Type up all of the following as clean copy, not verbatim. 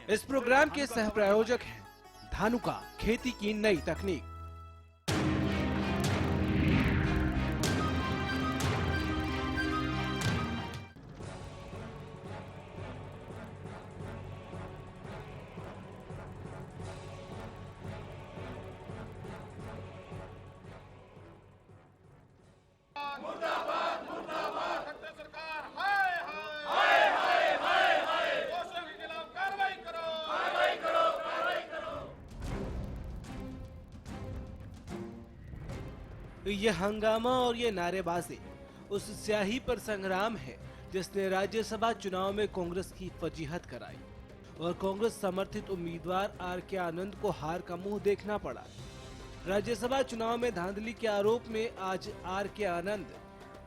इस प्रोग्राम के सह प्रायोजक हैं धानुका, खेती की नई तकनीक। ये हंगामा और ये नारेबाजी उस स्याही पर संग्राम है जिसने राज्यसभा चुनाव में कांग्रेस की फजीहत कराई और कांग्रेस समर्थित उम्मीदवार आर.के. आनंद को हार का मुंह देखना पड़ा। राज्यसभा चुनाव में धांधली के आरोप में आज आर.के. आनंद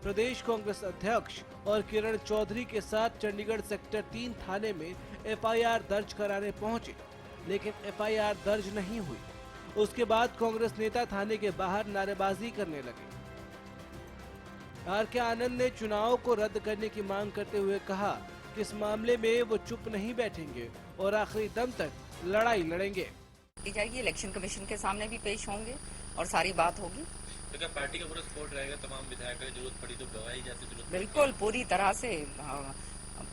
प्रदेश कांग्रेस अध्यक्ष और किरण चौधरी के साथ चंडीगढ़ सेक्टर 3 थाने में एफआईआर दर्ज कराने पहुंचे, लेकिन एफआईआर दर्ज नहीं हुई। उसके बाद कांग्रेस नेता थाने के बाहर नारेबाजी करने लगे। आर.के. आनंद ने चुनाव को रद्द करने की मांग करते हुए कहा कि इस मामले में वो चुप नहीं बैठेंगे और आखिरी दम तक लड़ाई लड़ेंगे। जाएगी, इलेक्शन कमीशन के सामने भी पेश होंगे और सारी बात होगी। तो क्या पार्टी का पूरा सपोर्ट रहेगा? तमाम विधायकों की जरूरत पड़ी तो गवाही जैसे जरूरत? बिल्कुल, पूरी तरह से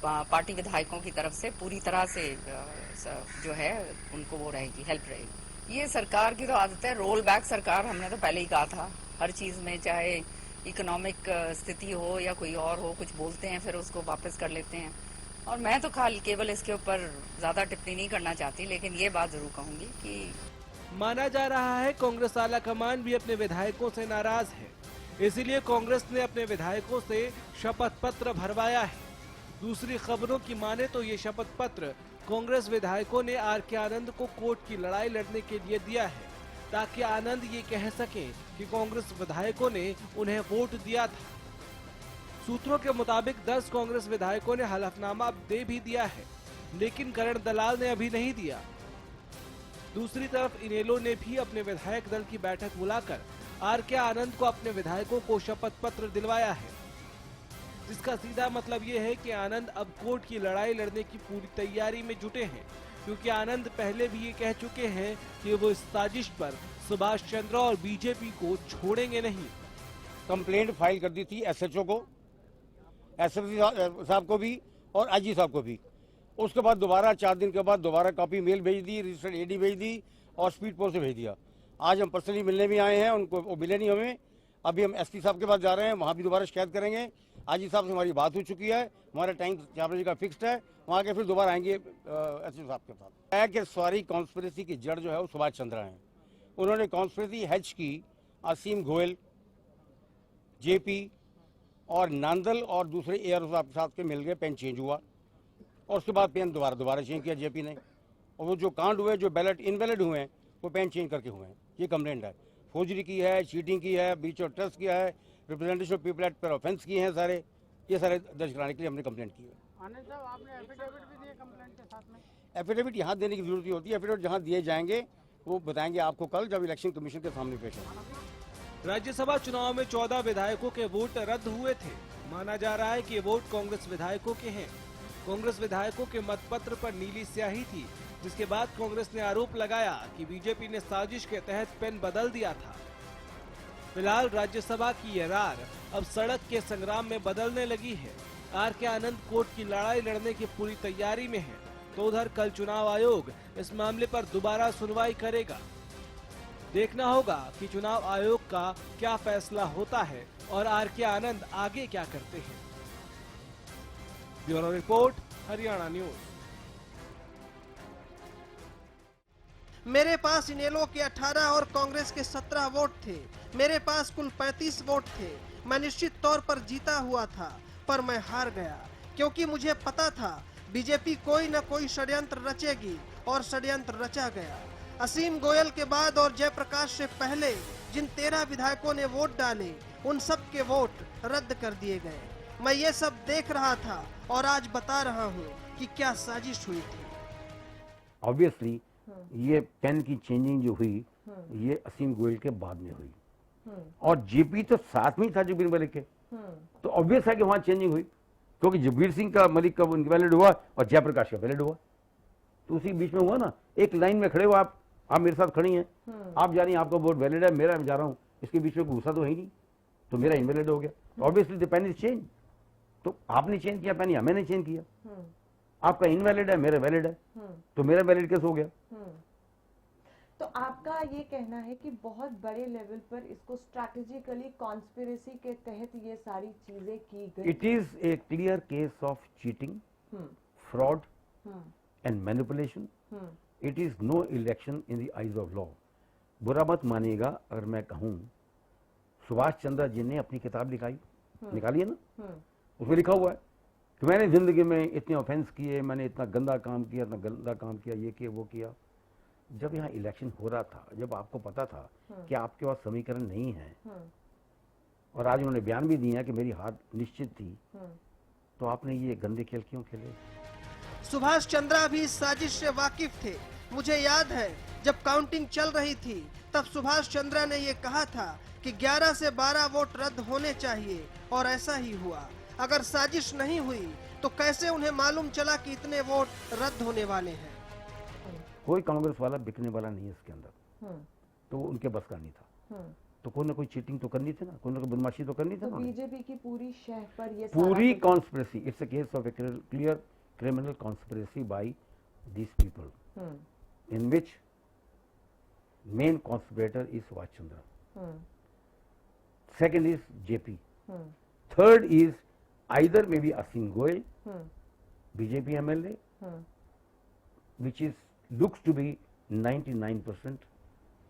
पार्टी विधायकों की तरफ से पूरी तरह से जो है उनको वो रहेगी, हेल्प रहेगी। ये सरकार की तो आदत है, रोल बैक सरकार। हमने तो पहले ही कहा था, हर चीज में चाहे इकोनॉमिक स्थिति हो या कोई और हो, कुछ बोलते हैं फिर उसको वापस कर लेते हैं। और मैं तो केवल इसके ऊपर ज्यादा टिप्पणी नहीं करना चाहती, लेकिन ये बात जरूर कहूंगी कि माना जा रहा है कांग्रेस आला कमान भी अपने विधायकों से नाराज है, इसीलिए कांग्रेस ने अपने विधायकों से शपथ पत्र भरवाया है। दूसरी खबरों की माने तो ये शपथ पत्र कांग्रेस विधायकों ने आर.के. आनंद को कोर्ट की लड़ाई लड़ने के लिए दिया है, ताकि आनंद ये कह सकें कि कांग्रेस विधायकों ने उन्हें वोट दिया था। सूत्रों के मुताबिक 10 कांग्रेस विधायकों ने हलफनामा दे भी दिया है, लेकिन करण दलाल ने अभी नहीं दिया। दूसरी तरफ इनेलो ने भी अपने विधायक दल की बैठक बुलाकर आर.के. आनंद को अपने विधायकों को शपथ पत्र दिलवाया है, जिसका सीधा मतलब ये है कि आनंद अब कोर्ट की लड़ाई लड़ने की पूरी तैयारी में जुटे हैं, क्योंकि आनंद पहले भी ये कह चुके हैं कि वो इस साजिश पर सुभाष चंद्र और बीजेपी को छोड़ेंगे नहीं। कंप्लेंट फाइल कर दी थी एसएचओ को, एसएसपी साहब को भी और आईजी साहब को भी। उसके बाद दोबारा 4 दिन के बाद दोबारा कॉपी मेल भेज दी, रजिस्टर्ड एडी भेज दी और स्पीड पोस्ट से भेज दिया। आज हम पर्सनली मिलने भी आए हैं, उनको वो मिले नहीं हमें। अभी हम एसपी साहब के पास जा रहे हैं, वहाँ भी दोबारा शिकायत करेंगे। आईजी साहब से हमारी बात हो चुकी है, हमारा टाइम 4 बजे का फिक्स्ड है, वहाँ के फिर दोबारा आएंगे एसपी साहब के साथ। है कि सारी कॉन्स्पिरेसी की जड़ जो है वो सुभाष चंद्र हैं। उन्होंने कॉन्स्पिरेसी हैच की असीम गोयल, जेपी और नांदल और दूसरे एयर साहब के साथ के मिल गए, पेन चेंज हुआ और उसके बाद पेन दोबारा चेंज किया जेपी ने। और वो जो कांड हुए, जो बैलेट इनवैलिड हुए हैं, वो पेन चेंज करके हुए हैं। ये कंप्लेंट है, फोर्जरी की है, चीटिंग की है, ब्रीच ऑफ ट्रस्ट किया है, रिप्रेजेंटेशन ऑफ पीपल एक्ट पर ऑफेंस किए हैं, ये सारे दर्ज कराने के लिए हमने कंप्लेंट की है। आनंद साहब, आपने एफिडेविट भी दिए कंप्लेंट के साथ में? एफिडेविट यहाँ देने की जरूरत होती है, एफिडेविट जहाँ दिए जाएंगे वो बताएंगे आपको कल, जब इलेक्शन कमीशन के सामने पेश होंगे। राज्यसभा चुनाव में 14 विधायकों के वोट रद्द हुए थे। माना जा रहा है कि ये वोट कांग्रेस विधायकों के हैं। कांग्रेस विधायकों के मतपत्र पर नीली स्याही थी, जिसके बाद कांग्रेस ने आरोप लगाया कि बीजेपी ने साजिश के तहत पेन बदल दिया था। फिलहाल राज्यसभा की ये रार अब सड़क के संग्राम में बदलने लगी है। आर.के. आनंद कोर्ट की लड़ाई लड़ने की पूरी तैयारी में है, तो उधर कल चुनाव आयोग इस मामले पर दोबारा सुनवाई करेगा। देखना होगा कि चुनाव आयोग का क्या फैसला होता है और आर.के. आनंद आगे क्या करते हैं। Bureau report, Haryana news. मेरे पास इनेलो के 18 और कांग्रेस के 17 वोट थे। मेरे पास कुल 35 वोट थे। मैं निश्चित तौर पर जीता हुआ था, पर मैं हार गया, क्योंकि मुझे पता था बीजेपी कोई न कोई षड्यंत्र रचेगी, और षड्यंत्र रचा गया। असीम गोयल के बाद और जयप्रकाश से पहले जिन 13 विधायकों ने वोट डाले, उन सब के वोट रद्द कर दिए गए। मैं ये सब देख रहा था और आज बता रहा हूँ कि क्या साजिश हुई थी। ऑब्वियसली ये पेन की चेंजिंग जो हुई, ये असीम गोयल के बाद में हुई, और जेपी तो साथ में ही था जगबीर मलिक के, तो ऑब्वियस है कि वहां चेंजिंग हुई, क्योंकि जगबीर सिंह का, मलिक का इनवैलिड हुआ और जयप्रकाश का वैलिड हुआ। तो उसी बीच में हुआ ना, एक लाइन में खड़े हो आप मेरे साथ खड़ी हैं, आप जा रही हैं, आपका वोट वैलिड है, मेरा मैं जा रहा हूँ, इसके बीच में घुसा तो है ही नहीं, तो मेरा इनवैलिड हो गया। Obviously the pen is change. तो आपने चेंज किया पेन या मैंने चेंज किया, आपका इनवैलिड है, मेरा वैलिड है, तो मेरा वैलिड कैसे हो गया? तो आपका ये कहना है कि बहुत बड़े लेवल पर इसको स्ट्रैटेजिकली कॉन्स्पिरेसी के तहत ये सारी चीजें की गई। It is a clear case of cheating, fraud and manipulation. It is no election in the eyes of law. बुरा मत मानिएगा अगर मैं कहूं, सुभाष चंद्र जी ने अपनी किताब निकाली है ना, उसमें लिखा हुआ है कि मैंने जिंदगी में इतने ऑफेंस किए, मैंने इतना गंदा काम किया, ये किया वो किया। जब यहाँ इलेक्शन हो रहा था, जब आपको पता था कि आपके पास समीकरण नहीं है, और आज उन्होंने बयान भी दिया कि मेरी हार निश्चित थी, तो आपने ये गंदे खेल क्यों खेले? सुभाष चंद्रा भी इस साजिश से वाकिफ थे। मुझे याद है जब काउंटिंग चल रही थी तब सुभाष चंद्रा ने ये कहा था कि 11 से 12 वोट रद्द होने चाहिए, और ऐसा ही हुआ। अगर साजिश नहीं हुई तो कैसे उन्हें मालूम चला कि इतने वोट रद्द होने वाले हैं? कोई कांग्रेस वाला बिकने वाला नहीं है इसके अंदर, तो उनके बस का नहीं था। तो कोई ना कोई चीटिंग तो करनी थी ना, कोई ना कोई बदमाशी तो करनी थी तो ना। बीजेपी की पूरी शह पर ये पूरी conspiracy, it's a case of A clear criminal conspiracy by these people, in which main conspirator is Subhash Chandra. Second is JP. Third is either maybe Asim Goel, BJP MLA, which is looks to be 99%,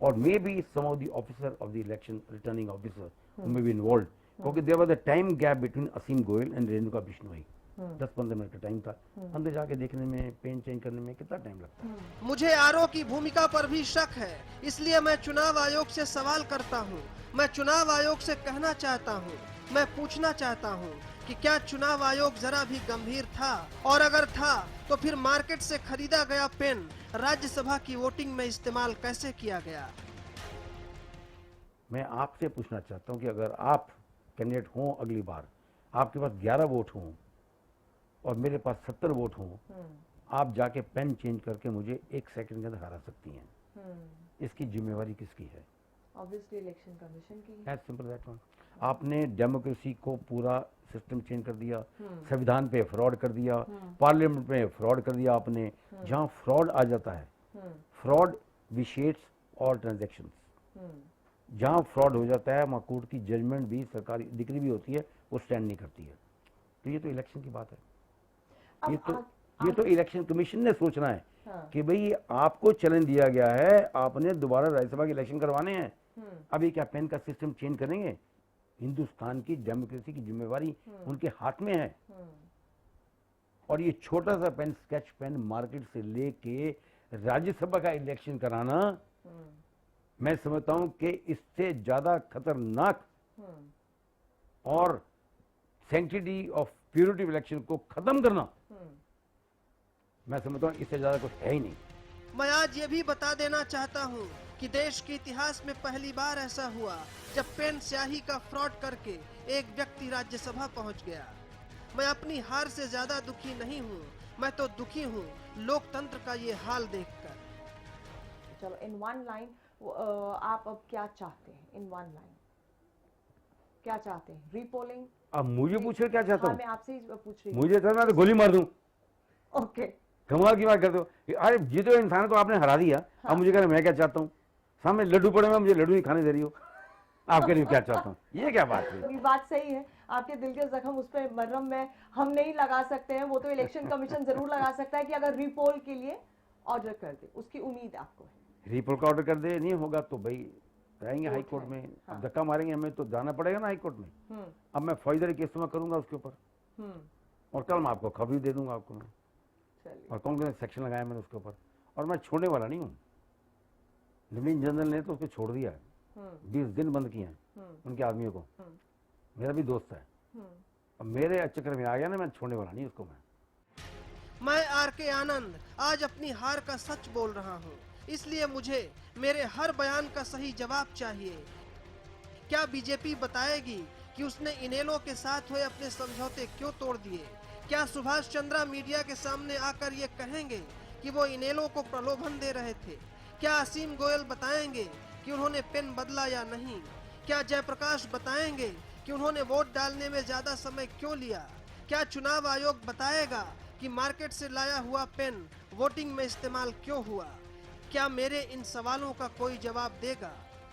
or maybe some of the officer of the election, returning officer, who may be involved. क्योंकि there was a time gap between Asim Goel and Renuka Bishnoi. 10-15 minute का time था। अंदर जाके देखने में, pen change करने में कितना टाइम लगता है? मुझे आरओ की भूमिका पर भी शक है, इसलिए मैं चुनाव आयोग से सवाल करता हूं। मैं चुनाव आयोग से कहना चाहता हूं, मैं पूछना चाहता हूं कि क्या चुनाव आयोग जरा भी गंभीर था? और अगर था तो फिर मार्केट से खरीदा गया पेन राज्यसभा की वोटिंग में इस्तेमाल कैसे किया गया? मैं आपसे पूछना चाहता हूं कि अगर आप कैंडिडेट हों अगली बार, आपके पास 11 वोट हों और मेरे पास 70 वोट हों, आप जाके पेन चेंज करके मुझे 1 सेकंड के अंदर हरा सकती हैं। इसकी जिम्मेवारी किसकी है? ऑब्वियसली इलेक्शन कमीशन की है। As simple that one. आपने डेमोक्रेसी को पूरा सिस्टम चेंज कर दिया, संविधान पे फ्रॉड कर दिया, पार्लियामेंट में फ्रॉड कर दिया आपने। जहां फ्रॉड आ जाता है, फ्रॉड विशेट्स और ट्रांजैक्शंस, जहां फ्रॉड हो जाता है वहां कोर्ट की जजमेंट भी, सरकारी डिग्री भी होती है, वो स्टैंड नहीं करती है। तो ये तो इलेक्शन की बात है। ये तो इलेक्शन कमीशन ने सोचना है कि भाई आपको चैलेंज दिया गया है, आपने दोबारा राज्यसभा के इलेक्शन करवाने हैं, अभी क्या पेन का सिस्टम चेंज करेंगे? हिंदुस्तान की डेमोक्रेसी की जिम्मेवारी उनके हाथ में है। और ये छोटा सा पेन, स्केच पेन, मार्केट से लेके राज्यसभा का इलेक्शन कराना, मैं समझता हूं कि इससे ज्यादा खतरनाक और sanctity of purity of election को खत्म करना, मैं समझता हूं इससे ज्यादा कुछ है ही नहीं। मैं आज ये भी बता देना चाहता हूँ कि देश के इतिहास में पहली बार ऐसा हुआ जब पेन स्याही का फ्रॉड करके एक व्यक्ति राज्यसभा पहुँच गया। मैं अपनी हार से ज्यादा दुखी नहीं हूँ, मैं तो दुखी हूँ लोकतंत्र का ये हाल देखकर। चलो इन वन लाइन आप अब क्या चाहते हैं? इन वन लाइन क्या चाहते हैं? रीपोलिंग? अब मुझे पूछे क्या चाहता हूँ? मैं आपसे ही पूछ रही हूँ। मुझे तो मैं तो गोली मार दूं। ओके, कमाल की बात करते हो। अरे जीतो इंसान तो आपने हरा दिया। अब मुझे कह रहे मैं क्या चाहता हूँ? सामने लड्डू पड़े में मुझे लड्डू नहीं खाने दे रही हो। आप कह रही हो क्या चाहता हूँ? ये क्या बात है? ये बात सही है। आपके दिल के जख्म उस पर मरहम में हम नहीं लगा सकते हैं, वो तो इलेक्शन कमीशन जरूर लगा सकता है कि अगर रीपोल के लिए ऑर्डर कर दे, उसकी उम्मीद आपको है। रीपोल का ऑर्डर कर दे, नहीं होगा तो भाई जाएंगे हाई कोर्ट में। हाँ। धक्का मारेंगे, हमें तो जाना पड़ेगा ना हाई कोर्ट में। अब मैं फौजदारी केस तो मैं करूंगा उसके ऊपर, और कल मैं आपको खबर दे दूंगा आपको मैं। और कौन कौन सेक्शन लगाया मैंने उसके ऊपर, और मैं छोड़ने वाला नहीं हूँ। लेफ्टिनेंट जनरल ने तो उसको छोड़ दिया है, 20 दिन बंद किए हैं उनके आदमियों को। मेरा भी दोस्त है, अब मेरे चक्कर में आ गया ना, मैं छोड़ने वाला नहीं उसको। मैं आर.के. आनंद आज अपनी हार का सच बोल रहा हूँ, इसलिए मुझे मेरे हर बयान का सही जवाब चाहिए। क्या बीजेपी बताएगी कि उसने इनेलो के साथ हुए अपने समझौते क्यों तोड़ दिए? क्या सुभाष चंद्रा मीडिया के सामने आकर ये कहेंगे कि वो इनेलो को प्रलोभन दे रहे थे? क्या असीम गोयल बताएंगे कि उन्होंने पेन बदला या नहीं? क्या जयप्रकाश बताएंगे कि उन्होंने वोट डालने में ज्यादा समय क्यों लिया? क्या चुनाव आयोग बताएगा कि मार्केट से लाया हुआ पेन वोटिंग में इस्तेमाल क्यों हुआ? क्या मेरे इन सवालों का कोई जवाब देगा?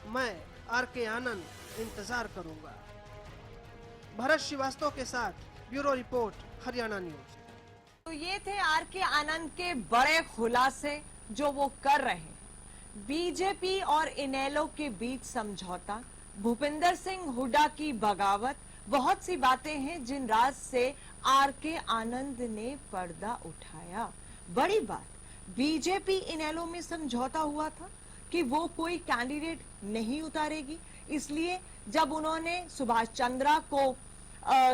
मैं आर.के. आनंद इंतजार करूंगा। भरत श्रीवास्तव के साथ ब्यूरो रिपोर्ट, हरियाणा न्यूज। तो ये थे आर.के. आनंद के बड़े खुलासे जो वो कर रहे हैं। बीजेपी और इनेलो के बीच समझौता, भूपिंदर सिंह हुड्डा की बगावत, बहुत सी बातें हैं जिन राज से आर.के. आनंद ने पर्दा उठाया। बड़ी बात, बीजेपी इनेलो में समझौता हुआ था कि वो कोई कैंडिडेट नहीं उतारेगी, इसलिए जब उन्होंने सुभाष चंद्रा को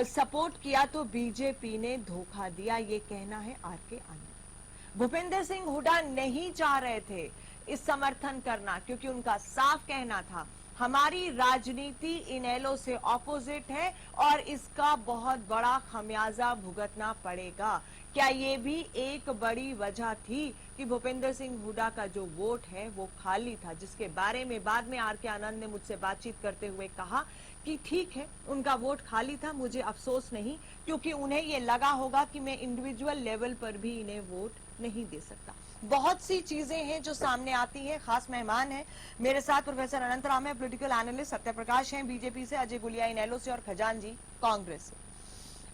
सपोर्ट किया तो बीजेपी ने धोखा दिया, ये कहना है आर.के. आनंद। भूपिंदर सिंह हुड्डा नहीं चाह रहे थे इस समर्थन करना, क्योंकि उनका साफ कहना था हमारी राजनीति इनेलो से ऑपोजिट है और इसका बहुत बड़ा खमियाजा भुगतना पड़ेगा। क्या ये भी एक बड़ी वजह थी कि भूपिंदर सिंह हुड्डा का जो वोट है वो खाली था, जिसके बारे में बाद में आर.के. आनंद ने मुझसे बातचीत करते हुए कहा कि ठीक है, उनका वोट खाली था, मुझे अफसोस नहीं, क्योंकि उन्हें ये लगा होगा कि मैं इंडिविजुअल लेवल पर भी इन्हें वोट नहीं दे सकता। बहुत सी चीजें हैं जो सामने आती हैं। खास मेहमान है मेरे साथ प्रोफेसर अनंत राम है, पॉलिटिकल एनालिस्ट, सत्यप्रकाश हैं बीजेपी से, अजय गुलिया इनेलो से और खजान जी कांग्रेस से।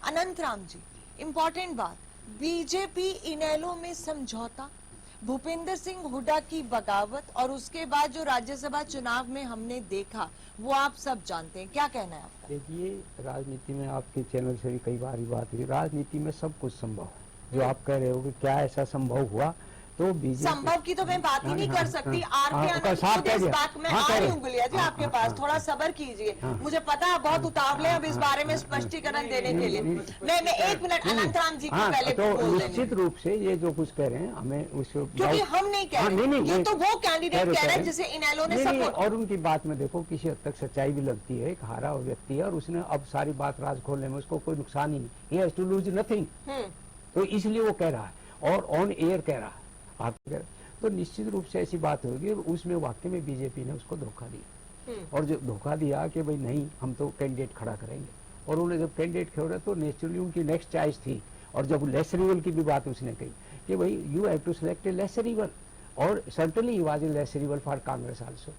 अनंत राम जी, इंपॉर्टेंट बात, बीजेपी इनेलो में समझौता, भूपिंदर सिंह हुड्डा की बगावत और उसके बाद जो राज्यसभा चुनाव में हमने देखा वो आप सब जानते हैं, क्या कहना है आपका? देखिए, राजनीति में आपके चैनल से भी कई बार बात हुई, राजनीति में सब कुछ संभव है। जो आप कह रहे हो कि क्या ऐसा संभव हुआ, तो बीजेपी संभव की तो मैं बात ही नहीं कर सकती। आर.के. आनंद खुद इस बात में आ रही हूँ गुलिया जी आपके पास, थोड़ा सब्र कीजिए। मुझे पता है बहुत उतावले अब इस बारे में स्पष्टीकरण देने के लिए। मैं एक मिनट अनंत राम जी को पहले तो निश्चित रूप से ये जो कुछ कह रहे हैं हमें उस, क्योंकि हम नहीं कह रहे, ये तो वो कैंडिडेट कह रहे हैं जिसे इनेलो ने सपोर्ट। और उनकी बात में देखो किसी हद तक सच्चाई भी लगती है। एक हारा हुआ व्यक्ति है और उसने अब सारी बात राज खोलने में उसको कोई नुकसान ही नहीं, he has to lose nothing, तो इसलिए वो कह रहा है और ऑन एयर कह रहा है। आप तो निश्चित रूप से ऐसी बात होगी और उसमें वाकई में बीजेपी ने उसको धोखा दिया। और जो धोखा दिया कि भाई नहीं हम तो कैंडिडेट खड़ा करेंगे, और उन्होंने जब कैंडिडेट खड़ा तो नेचुरली उनकी नेक्स्ट चॉइस थी। और जब लेसर इवल की भी बात उसने कही कि भाई you have to select a lesser evil, और certainly he was a lesser evil for Congress also,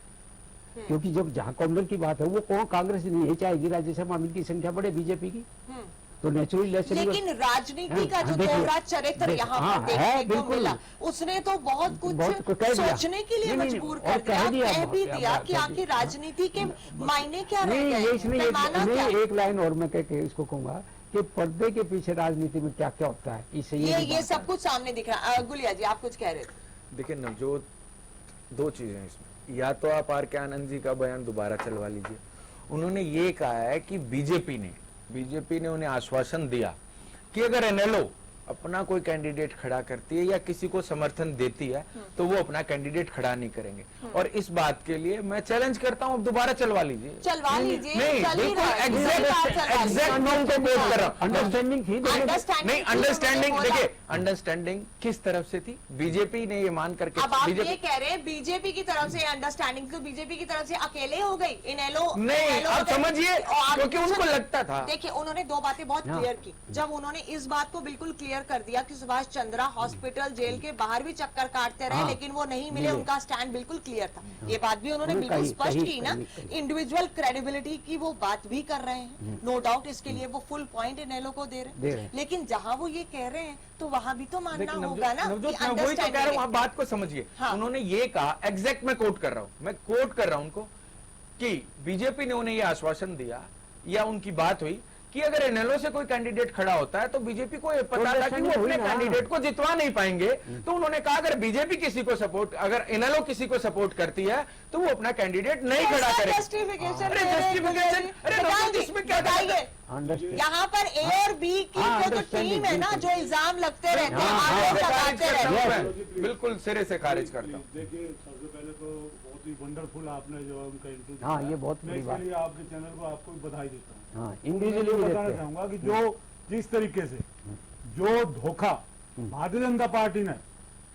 क्योंकि जब जहां कांग्रेस की बात है वो कौन कांग्रेस नहीं चाहेगी राज्यसभा में की संख्या बढ़े बीजेपी की, तो नेचुरली लेकिन राजनीति का जो दोहरा चरित्र यहाँ पर देखने को मिला, उसने तो बहुत कुछ सोचने के लिए मजबूर कर दिया, कह भी दिया कि आखिर राजनीति के मायने क्या रह गए। एक लाइन और मैं कह इसको कहूंगा कि पर्दे के पीछे राजनीति में क्या क्या होता है, इससे ये सब कुछ सामने दिख रहा है। गुलिया जी आप कुछ कह रहे थे। देखिए नवजोत, दो चीजें इसमें, या तो आप आर.के. आनंद जी का बयान दोबारा चलवा लीजिए। उन्होंने ये कहा है कि बीजेपी ने उन्हें आश्वासन दिया कि अगर एनएलओ अपना कोई कैंडिडेट खड़ा करती है या किसी को समर्थन देती है तो वो अपना कैंडिडेट खड़ा नहीं करेंगे। और इस बात के लिए मैं चैलेंज करता हूँ, दोबारा चलवा लीजिए। नहीं बिल्कुल एग्जैक्ट मैं उनको कोट कर रहा हूँ। अंडरस्टैंडिंग थी नहीं, अंडरस्टैंडिंग देखिए, अंडरस्टैंडिंग किस तरफ से थी, बीजेपी ने ये मान करके, अब आप ये कह रहे हैं बीजेपी की तरफ से अंडरस्टैंडिंग, तो बीजेपी की तरफ से अकेले हो गई इनेलो नहीं, आप समझिए, क्योंकि उनको लगता था। देखिए उन्होंने दो बातें बहुत क्लियर की, जब उन्होंने इस बात को बिल्कुल क्लियर कर दिया कि सुभाष चंद्रा हॉस्पिटल जेल के बाहर भी चक्कर काटते रहे लेकिन वो नहीं मिले, उनका स्टैंड बिल्कुल क्लियर था। ये बात भी उन्होंने बिल्कुल स्पष्ट की ना, इंडिविजुअल क्रेडिबिलिटी की वो बात भी कर रहे हैं, नो डाउट इसके लिए वो फुल पॉइंट इनेलो को दे रहे हैं। लेकिन जहां वो ये कह रहे हैं तो वहां भी तो मानना होगा ना कि वही तो कह रहा हूँ, आप बात को समझिए। उन्होंने ये कहा, एग्जैक्ट मैं कोट कर रहा हूँ, मैं कोट कर रहा हूँ उनको, कि बीजेपी ने उन्हें ये आश्वासन दिया या उनकी बात हुई कि अगर एनएलओ से कोई कैंडिडेट खड़ा होता है तो बीजेपी को ये पता था कि वो अपने कैंडिडेट को जितवा नहीं पाएंगे, तो उन्होंने कहा अगर बीजेपी किसी को सपोर्ट, अगर एनएलओ किसी को सपोर्ट करती है तो वो अपना कैंडिडेट नहीं खड़ा करेगा। जस्टिफिकेशन, अरे इसमें क्या बताइए, यहाँ पर ए और बी की जो तो टीम है ना, जो इल्जाम लगते रहते हैं, आरोप लगाते रहते हैं, बिल्कुल सिरे से खारिज करता हूँ। देखिए सबसे पहले तो बहुत ही वंडरफुल आपने जो उनका इंटरव्यू, हाँ ये बहुत बड़ी बात, आपके चैनल को आपको बधाई देता हूँ। हाँ, इंडिविजुअली बताना चाहूंगा कि जो जिस तरीके से जो धोखा भारतीय जनता पार्टी ने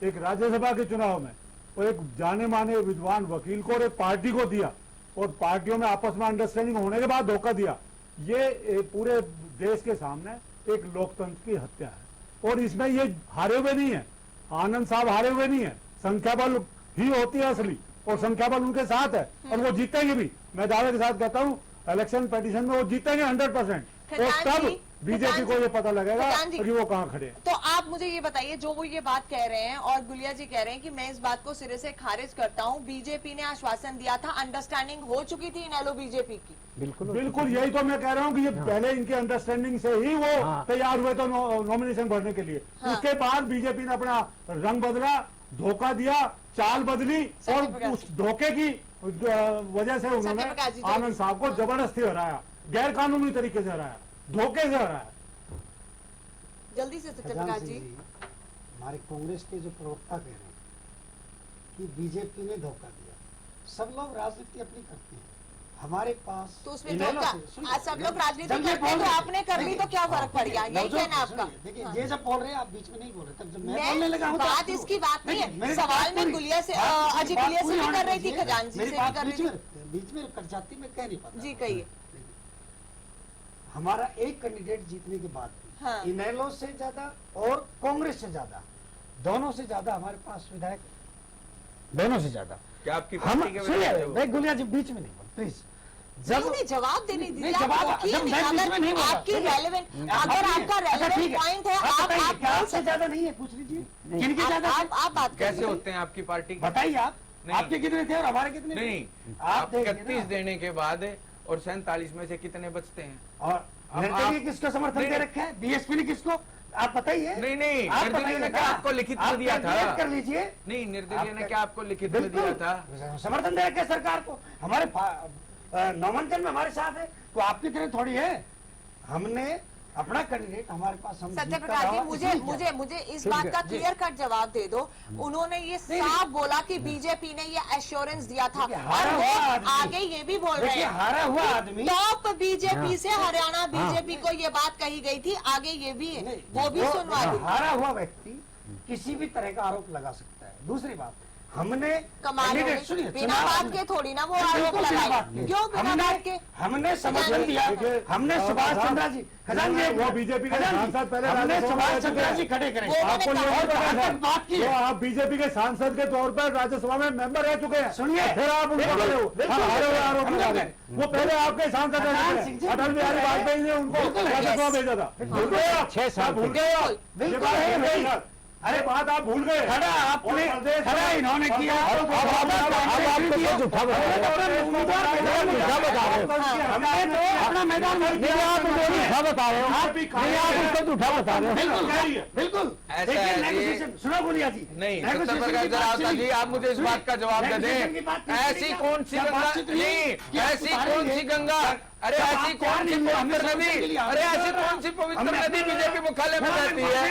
एक राज्यसभा के चुनाव में वो एक जाने माने विद्वान वकील को और एक पार्टी को दिया और पार्टियों में आपस में अंडरस्टैंडिंग होने के बाद धोखा दिया। ये पूरे देश के सामने एक लोकतंत्र की हत्या है और इसमें ये हारे हुए नहीं है, आनंद साहब हारे हुए नहीं है, संख्या बल ही होती है असली और संख्या बल उनके साथ है और वो जीतेंगे भी। मैं दावे के साथ कहता हूँ इलेक्शन पिटीशन में वो जीतेंगे 100%। और तब बीजेपी को ये पता लगेगा कि वो कहाँ खड़े हैं। तो आप मुझे ये बताइए, जो वो ये बात कह रहे हैं और गुलिया जी कह रहे हैं कि मैं इस बात को सिरे से खारिज करता हूँ, बीजेपी ने आश्वासन दिया था, अंडरस्टैंडिंग हो चुकी थी इनेलो बीजेपी की। बिल्कुल यही तो मैं कह रहा हूँ कि ये पहले इनके अंडरस्टैंडिंग से ही वो तैयार हुए तो नॉमिनेशन भरने के लिए। उसके बाद बीजेपी ने अपना रंग बदला, धोखा दिया, चाल बदली और उस धोखे की वजह से उन्होंने आनंद साहब को जबरदस्ती हराया, गैर कानूनी तरीके से हराया, धोखे से हराया। जल्दी से सत्यप्रकाश जी। हमारे कांग्रेस के जो प्रवक्ता कह रहे हैं कि बीजेपी ने धोखा दिया, सब लोग राजनीति अपनी करते हैं, हमारे पास तो उसमें धोखा, सब लोग राजनीति करते हैं तो आपने कर ली तो क्या फर्क पड़ गया, यही कहना है आपका। देखिए ये जब बोल रहे हैं आप बीच में नहीं बोल रहे, तब जब मैं बोलने लगा हूं बात इसकी बात नहीं है, सवाल में गुलिया से अजय गुलिया से भी कर रही थी, खजांची से भी कर रही थी, बीच में कट जाती, मैं कह नहीं पाता। जी कहिए। हमारा एक कैंडिडेट जीतने के बाद इनेलो से ज्यादा और कांग्रेस से ज्यादा, दोनों से ज्यादा हमारे पास विधायक, दोनों से ज्यादा। क्या आपकी हम पार्टी के विधायक है वो? सुनिए गुलिया जी बीच में नहीं बोल प्लीज। जवाब देने दीजिए, आपकी रेलेवेंट, अगर आपका रेलेवेंट पॉइंट है आप से ज्यादा नहीं है, पूछ लीजिए किनके ज्यादा। आप बात कैसे होते हैं आपकी पार्टी के? बताइए आप, आपके कितने थे और हमारे कितने? नहीं, आप 31 देने के बाद और 47 में से कितने बचते हैं? और निर्दलीय किसको समर्थन दे रखा है? बीएसपी ने किसको? आप बताइए। नहीं निर्दलीय ने क्या आपको लिखित में दिया था? कर लीजिए। नहीं, निर्दलीय ने क्या आपको लिखित में दिया था? समर्थन दे रखा है सरकार को, हमारे नामांकन में हमारे साथ है, तो आपकी तरह थोड़ी है। हमने अपना कैंडिडेट हमारे पास, सत्यप्रकाश जी मुझे इस बात का क्लियर कट जवाब दे दो। उन्होंने ये साफ बोला कि बीजेपी ने ये एश्योरेंस दिया था और वो आगे ये भी बोल रहे हैं हारा हुआ आदमी टॉप बीजेपी से हरियाणा बीजेपी को ये बात कही गई थी, आगे ये भी है, वो भी सुनवा दी। हारा हुआ व्यक्ति किसी भी तरह का आरोप लगा सकता है। दूसरी बात, हमने बिना बात के थोड़ी ना वो आरोप लगाए, क्यों बिना बात के? हमने समर्थन दिया, हमने सुभाष चंद्रा जी, खजांची वो बीजेपी के सांसद पहले हमने सुभाष चंद्रा जी खड़े करे, आपको बात की, आप बीजेपी के सांसद के तौर पर राज्यसभा में मेंबर रह चुके हैं। सुनिए, फिर आप उनको आरोप लगा रहे हैं। वो पहले आपके सांसद रहे, अटल बिहारी वाजपेयी ने उनको राज्यसभा भेजा था। भूल गए? 6 साल भूल गए? अरे बात आप भूल गए। खड़ा इन्होंने किया, अपना मैदान बता रहे हो, झूठा बता रहे हो। बिल्कुल सुनो गुलिया जी। नहीं सत्यप्रकाश जी, आप मुझे इस बात का जवाब दे दें, ऐसी कौन सी गंगा, नहीं ऐसी कौन सी गंगा, अरे ऐसी कौन सी पवित्र नदी, अरे ऐसी कौन सी पवित्र नदी बीजेपी मुख्यालय में रहती है?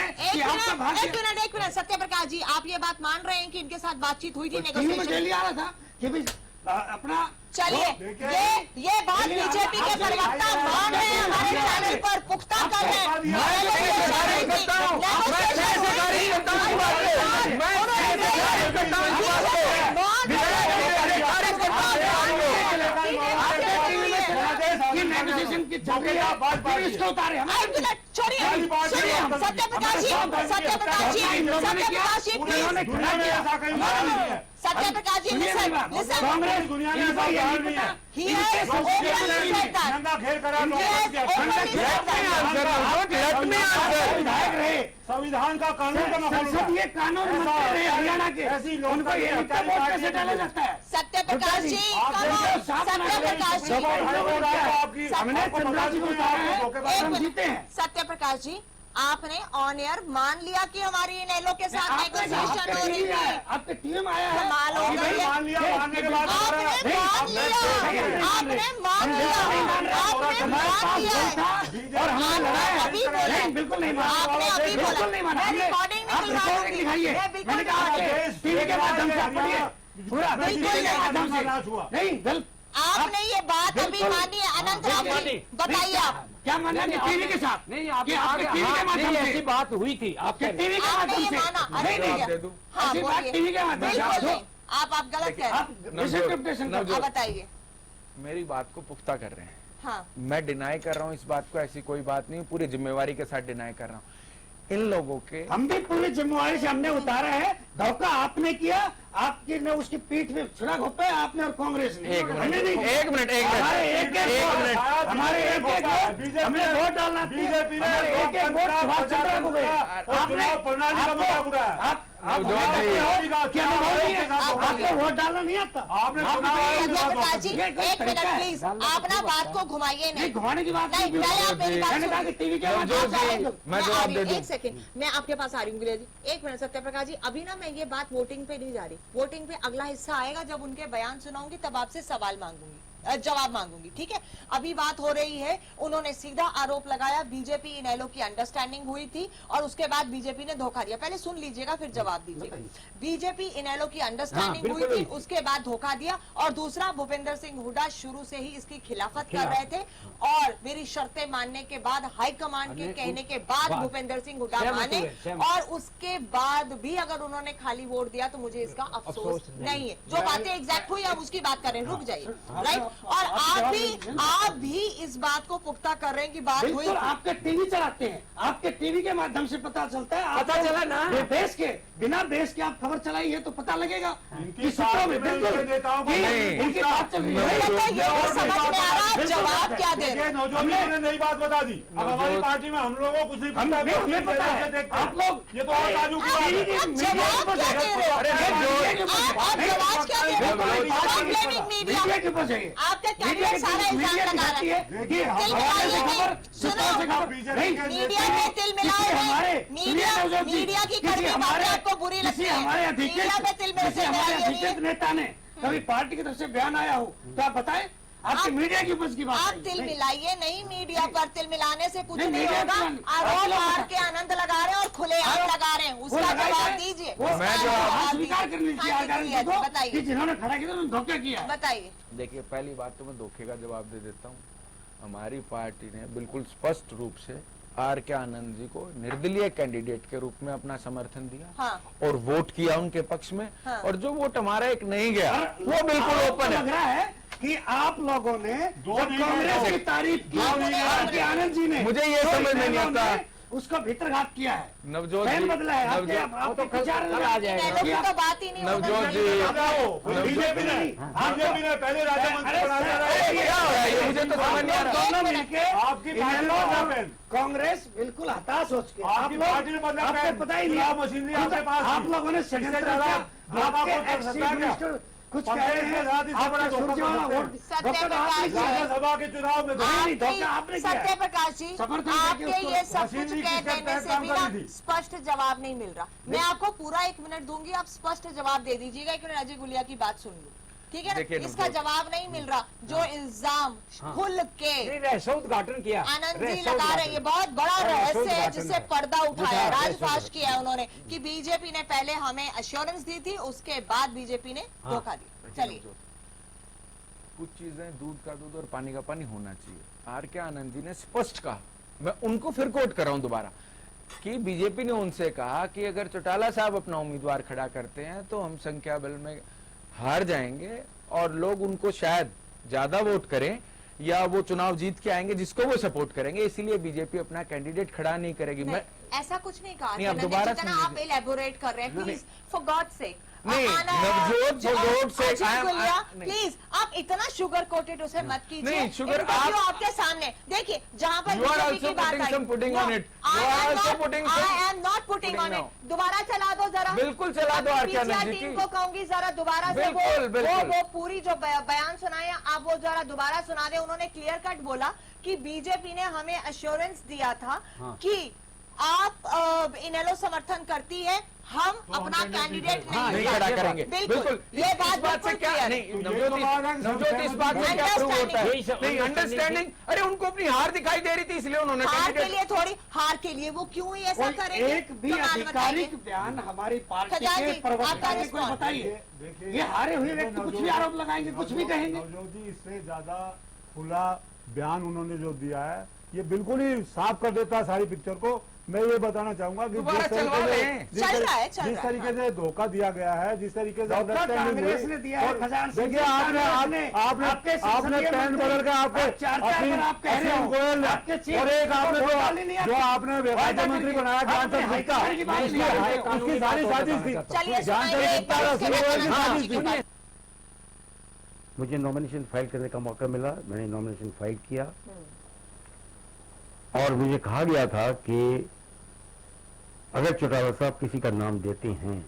एक मिनट सत्यप्रकाश जी, आप ये बात मान रहे हैं कि इनके साथ बातचीत हुई थी, नेगोशिएशन आ रहा था कि अपना, चलिए ये बात बीजेपी के प्रवक्ता मान रहे हैं, हमारे चैनल पर पुख्ता कर रहे सत्यप्रकाश जी, कांग्रेस दुनिया में विधायक रहे, संविधान का कानून का संसदीय कानून हरियाणा के, ऐसी उनको ये कैसे डाला जाता है? सत्यप्रकाश जी, सत्यप्रकाश जी, हमने चंद्रा जी को बताया है, जीते हैं। सत्यप्रकाश जी, आपने ऑन एयर मान लिया कि हमारी इनेलो के साथ नेगोशिएशन हो रही थी, आपके टीम आया है, मान लिया, मानने के बाद आपने मान लिया, और हमने लड़ाया, अभी बोले, बिल्कुल नहीं माना, आपने अभी बिल्कुल नहीं माना, रिकॉर्डिंग दिखाइए, मैंने कहा टीवी के माध्यम से आप पढ़िए, पूरा नहीं, नहीं आपने ये बात अभी मानी है अनंत राम जी, बताइए आप क्या माना टीवी के साथ? नहीं आपके टीवी के माध्यम से ऐसी बात हुई थी, आपके टीवी के आपने माध्यम ये से माना? नहीं अरे नहीं दे दूं? हाँ ऐसी बात बोलिए, टीवी के माध्यम से बिल्कुल नहीं, आप आप गलत कह रहे हैं, मिसइंटरप्रिटेशन कर आप बताइए। मेरी बात को पुख्ता कर रहे हैं। हाँ मैं डिनाई कर रहा हूँ इस बात को, ऐसी कोई बात नहीं, पूरी जिम्मेवारी के साथ डिनाई कर रहा हूँ। इन लोगों के हम भी पूरी जिम्मेवारी से हमने उतारा है। धोखा आपने किया, आपकी ने उसकी पीठ में छुरा घोपे आपने और कांग्रेस ने। एक मिनट, हमने नहीं किया। एक मिनट, एक हमारे मिनट, एक एक मिनट। हमारे एक वोट हमने वोट डालना था। बीजेपी ने हमारे एक वोट सुभाष चंद्र को गए। चुनाव प्रणाली का मजाक उड़ाया। आप क्या आपको वोट डालना नहीं आता? आपने प्रकाश जी एक मिनट प्लीज, आप ना बात को घुमाइए नहीं, घुमाने की बात नहीं पहले आप मेरी बात मैंने कहा कि टीवी के माध्यम मैं जवाब दे दूं। एक सेकंड, मैं आपके पास आ रही हूँ विजय जी, एक मिनट सत्यप्रकाश जी, अभी ना मैं ये बात वोटिंग पे नहीं जा रही, वोटिंग पे अगला हिस्सा आएगा जब उनके बयान सुनाऊंगी तब आपसे सवाल मांगूंगी, जवाब मांगूंगी, ठीक है। अभी बात हो रही है, उन्होंने सीधा आरोप लगाया बीजेपी इनेलो की अंडरस्टैंडिंग हुई थी और उसके बाद बीजेपी ने धोखा दिया। पहले सुन लीजिएगा फिर जवाब दीजिएगा। बीजेपी इनेलो की अंडरस्टैंडिंग हुई थी, उसके बाद धोखा दिया, और दूसरा भूपेंद्र सिंह हुड्डा शुरू से ही इसकी खिलाफत कर रहे थे और मेरी शर्तें मानने के बाद, हाईकमांड के कहने के बाद भूपेंद्र सिंह हुड्डा माने, और उसके बाद भी अगर उन्होंने खाली वोट दिया तो मुझे इसका अफसोस नहीं है। जो बातें एग्जैक्ट हुई अब उसकी बात करें, रुक जाइए, राइट। और आप भी इस बात को पुख्ता कर रहे हैं कि बात हुई। आपके टीवी चलाते हैं, आपके टीवी के माध्यम से पता चलता है, पता चला ना। बेस के बिना बेस के आप खबर चलाई है तो पता लगेगा कि सूत्रों में बिल्कुल नेताओं को इनकी बात चल रही है। समझ में आ रहा है, जवाब क्या दे रहे हैं? नौजवानों ने नई बात बता दी। अब हमारी पार्टी में हम लोगों को कुछ नहीं पता, हमें पता है। आप लोग ये तो और काजू की बात है। आप जवाब क्या दे रहे हो? आप जवाब क्या दे रहे हो? आप ब्लेमिंग मीडिया, मीडिया के ऊपर जाइए। आपका कैबिनेट सारा इल्जाम लगा रहा है। तिल मिलाइए नहीं, सुनो, मीडिया में तिल मिलाए नहीं, मीडिया की कड़वी बातें आपको बुरी लगती है, मीडिया में तिल मिलाइए नहीं। नेता ने कभी पार्टी की तरफ से बयान आया हो तो आप बताएं, आपकी मीडिया की उपज की बात आप है। तिल मिलाइए नहीं, मीडिया पर तिल मिलाने से कुछ नहीं, नहीं मीडिया होगा। पर आरोप आर के आनंद लगा रहे हैं और खुले आम लगा रहे हैं, उसका जवाब दीजिए। मैं जवाब स्वीकार करनी चाहिए हाँ, आचार्य जी जी, को बताइए। कि जिन्होंने खड़ा किया उन्होंने धोखा किया। बताइए। देखिए, पहली बात तो मैं धोखे का जवाब दे देता हूँ। हमारी पार्टी ने बिल्कुल स्पष्ट रूप से आर के आनंद जी को निर्दलीय कैंडिडेट के रूप में अपना समर्थन दिया, हाँ। और वोट किया उनके पक्ष में, हाँ। और जो वोट हमारा एक नहीं गया वो बिल्कुल ओपन लग है। रहा है कि आप लोगों ने दो जब नहीं कांग्रेस है। की तारीफ की आर के आनंद जी ने, मुझे ये तो समझ में नहीं इनेलो आता। ने उसका भीतरघात किया है, नवजोत फैन जी, बदला है। आपके नवजोत- आपके विचार आ इनेलो की तो बात ही नहीं होगी। नवजोत जी, बीजेपी ने पहले राज्य मंत्री बना दिया। क्या हो रहा है ये? मुझे तो समझ नहीं आ रहा। दोनों मिलके आपकी पार्टी इनेलो में और बहन। कांग्रेस बिल्कुल हताश हो चुके हैं। आपकी पार्टी में बदला आपको बहन। पता ही नहीं, चुनाव मशीनरी आपके पास आप थी। लोगों ने इससे षड्यंत्र ज्यादा किया। दावा आपके को कर एक्स सकता है क्या? मिनिस्टर कुछ कह कांग्रेस रहे के हैं, साथ इससे बड़ा आपके धोखा सुरजेवाला कर वोट सकते हैं। डॉक्टर आपने किया है। राज्यसभा के चुनाव में नहीं, धोखा आपने किया है। सत्य प्रकाश जी, समर्थन आपके करके उसको ये सब कुछ मशीनरी कह की देने सरकार से काम भी कर ना रही थी। स्पष्ट जवाब नहीं मिल रहा। मैं आपको पूरा 1 मिनट दूंगी, आप स्पष्ट जवाब दे दीजिएगा कि अजय गुलिया की बात सुन लूं, ठीक है देखिए ना? इसका नवजोत- जवाब नहीं मिल रहा। जो इल्जाम खुल के उद्घाटन किया आनंद जी लगा रहे हैं, ये बहुत बड़ा रहस्य है जिससे पर्दा उठाया, राजफाश किया है उन्होंने कि बीजेपी ने पहले हमें अश्योरेंस दी थी, उसके बाद बीजेपी ने धोखा दिया। चलिए, कुछ चीजें दूध का दूध और पानी का पानी होना चाहिए। आर के आनंद जी ने स्पष्ट कहा, मैं उनको फिर कोट कर रहा हूं दोबारा, कि बीजेपी ने उनसे कहा कि अगर चौटाला साहब अपना उम्मीदवार खड़ा करते हैं तो हम संख्या बल में हार जाएंगे और लोग उनको शायद ज्यादा वोट करें या वो चुनाव जीत के आएंगे जिसको वो सपोर्ट करेंगे, इसीलिए बीजेपी अपना कैंडिडेट खड़ा नहीं करेगी। मैं ऐसा कुछ नहीं कहा। नहीं, आप दोबारा जितना सुन आप इलेबोरेट कर रहे हैं, प्लीज फॉर गॉड सेक। नहीं, नवजोत फॉर गॉड सेक, नहीं। प्लीज आप इतना शुगर कोटेड उसे मत कीजिए। नहीं, sugar इंटरव्यू आप- आपके सामने देखिए, जहाँ पर You are बीजेपी also की बात putting I. some pudding on it. You are also putting I some am not putting on pudding it। दोबारा चला दो जरा, बिल्कुल चला दो आर के आनंद जी पीसीआर टीम की। को कहूंगी जरा दोबारा से बिल्कुल, बिल्कुल। वो पूरी जो बयान सुनाए आप वो जरा दोबारा सुना दे। उन्होंने क्लियर कट बोला कि बीजेपी ने हमें अश्योरेंस दिया था कि आप इनेलो समर्थन करती है, हम अपना कैंडिडेट नहीं खड़ा करेंगे। बिल्कुल ये बात से क्या नहीं, नवजोत इस बात में क्या प्रूव होता है? नहीं, अंडरस्टैंडिंग, अरे उनको अपनी हार दिखाई दे रही थी इसलिए उन्होंने हार के लिए थोड़ी, हार के लिए वो क्यों ही ऐसा करेंगे? एक भी आधिकारिक बयान हमारी पार्टी के प्रवक्ता ने कोई बताइए। ये हारे हुए व्यक्ति कुछ भी आरोप लगाएंगे, कुछ भी कहेंगे। नवजोत जी, इससे ज्यादा खुला बयान उन्होंने जो दिया है ये बिल्कुल ही साफ कर देता है सारी पिक्चर को। मैं ये बताना चाहूंगा कि जिस तरीके से धोखा दिया गया है, जिस तरीके से कांग्रेस ने दिया है, देखिए आपने पेन बदल का आपके गोयल और एक आपने जो आपने विभाग मंत्री बनाया ज्ञान चंद गुप्ता, उसकी सारी साजिश थी। ज्ञान चंद गुप्ता थी। मुझे नॉमिनेशन फाइल करने का मौका मिला, मैंने नॉमिनेशन फाइल किया और मुझे कहा गया था कि अगर चौटाला साहब किसी का नाम देते हैं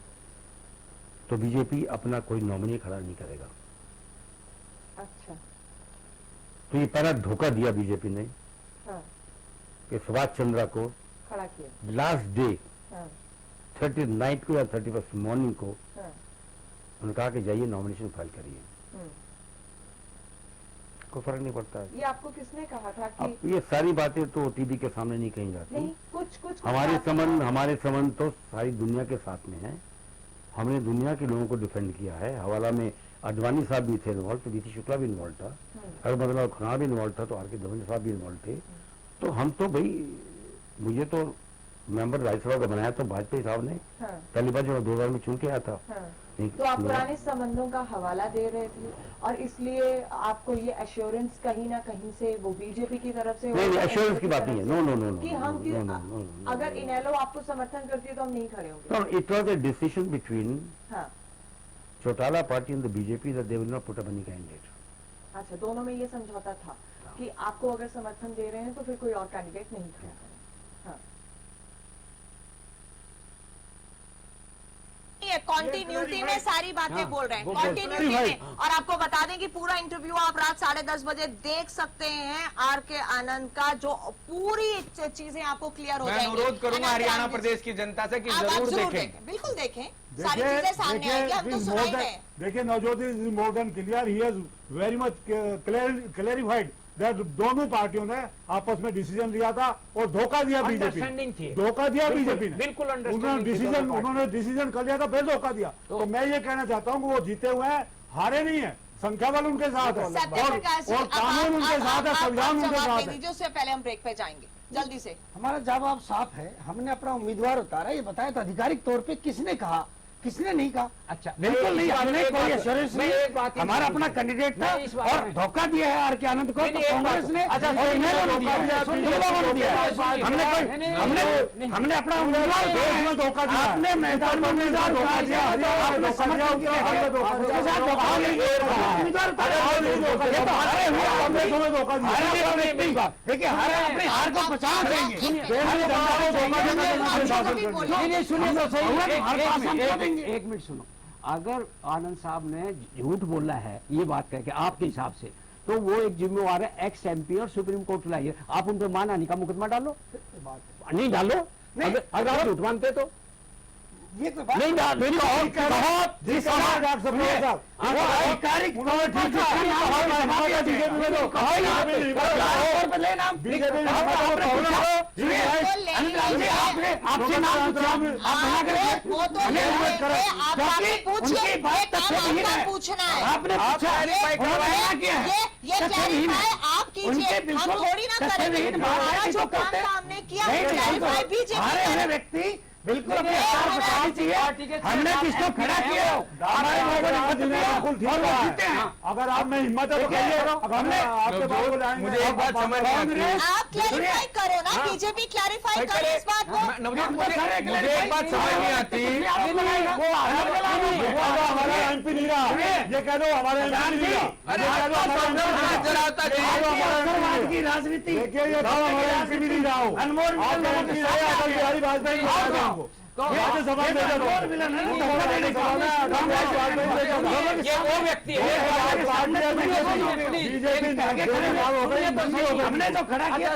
तो बीजेपी अपना कोई नॉमिनी खड़ा नहीं करेगा। अच्छा, तो ये पहला धोखा दिया बीजेपी ने कि सुभाष चंद्रा को खड़ा किया लास्ट डे 30 नाइट को या 31 मॉर्निंग को उन्होंने कहा कि जाइए नॉमिनेशन फाइल करिए, कोई फर्क नहीं पड़ता है। ये आपको किसने कहा था कि अब ये सारी बातें तो टीवी के सामने नहीं कही जाती। नहीं, कुछ हमारे संबंध तो सारी दुनिया के साथ में है। हमने दुनिया के लोगों को डिफेंड किया है। हवाला में अडवाणी साहब भी थे इन्वॉल्व, तो नीतीश शुक्ला भी इन्वॉल्व था, अगर मतलब खाना भी इन्वॉल्व था, तो आर के धवन साहब भी इन्वॉल्व थे। तो हम तो भाई, मुझे तो मेंबर राज्यसभा का बनाया तो वाजपेयी साहब ने पहली बार जो 2000 में चुन के आया था। तो आप पुराने संबंधों का हवाला दे रहे थे और इसलिए आपको ये एश्योरेंस कहीं ना कहीं से वो बीजेपी की तरफ से नहीं, एश्योरेंस की बात नहीं है। नो नो नो कि हम अगर इनेलो आपको समर्थन करती है तो हम नहीं खड़े होंगे। No, it was a decision between Chotala party and the BJP that they will not put up any candidate. अच्छा, दोनों में ये समझौता था कि आपको अगर समर्थन दे रहे हैं तो फिर कोई और कैंडिडेट नहीं खड़ा करें। कॉन्टिन्यूटी में सारी बातें बोल रहे हैं, कॉन्टिन्यूटी में। और आपको बता दें कि पूरा इंटरव्यू आप रात 10:30 बजे देख सकते हैं आर के आनंद का, जो पूरी चीजें आपको क्लियर हो जाएंगी। मैं अनुरोध करूंगा हरियाणा प्रदेश की जनता से कि जरूर देखें, बिल्कुल देखें, सारी चीजें सामने आएंगी, हम तो सुनाएंगे। देखिए, Navjot is more than clear, he has very much clarified that दोनों पार्टियों ने आपस में डिसीजन लिया था और धोखा दिया बीजेपी, धोखा दिया बीजेपी ने, बिल्कुल उन्होंने डिसीजन कर लिया था, फिर धोखा दिया। तो मैं ये कहना चाहता हूँ कि वो जीते हुए हैं, हारे नहीं है, संख्या बल उनके साथ है और कानून उनके साथ है, संविधान उनके साथ है। उससे पहले हम ब्रेक पे जाएंगे जल्दी से। हमारा जवाब साफ है, हमने अपना उम्मीदवार उतारा, ये बताया था आधिकारिक तौर पे किसने कहा, किसने नहीं कहा। अच्छा, बिल्कुल नहीं, हमने कोई एश्योरेंस नहीं, हमारा अपना कैंडिडेट था और धोखा दिया है आर के आनंद को, तो कांग्रेस ने हमने अपना उम्मीदवार धोखा दिया, आपने मैदान में उम्मीदवार धोखा दिया, आपने समझा देखिए हारे अपनी हार को पहचान देंगे। एक मिनट सुनो, अगर आनंद साहब ने झूठ बोला है ये बात कह के आपके हिसाब से, तो वो एक जिम्मेवार है, एक्स एमपी और सुप्रीम कोर्ट लाइए, आप उन पर मानहानि का मुकदमा डालो, नहीं डालो, अगर आप झूठ मानते तो ये तो नहीं डाल, पूछना है, आपने आप कीजिए, हम थोड़ी ना करेंगे, हमारा जो काम हमने किया बीजेपी व्यक्ति बिल्कुल अपने अधिकार बचानी चाहिए। हमने किसको खड़ा किया, अगर आप में हिम्मत है तो कहिए, हमने आपके बात को लाएंगे। मुझे एक बात समझ नहीं आती, आप क्लैरिफाई करो ना, बीजेपी क्लैरिफाई करे इस बात को। मुझे एक बात समझ नहीं आती, हमारा एमपी नहीं रहा, ये कह दो हमारा एमपी नहीं रहा, की राजनीति देखिए ये हमारा एमपी नहीं रहा हो, अनमोल बिहारी वाजपेयी राज्यसभा में ये वो व्यक्ति है हमने तो खड़ा किया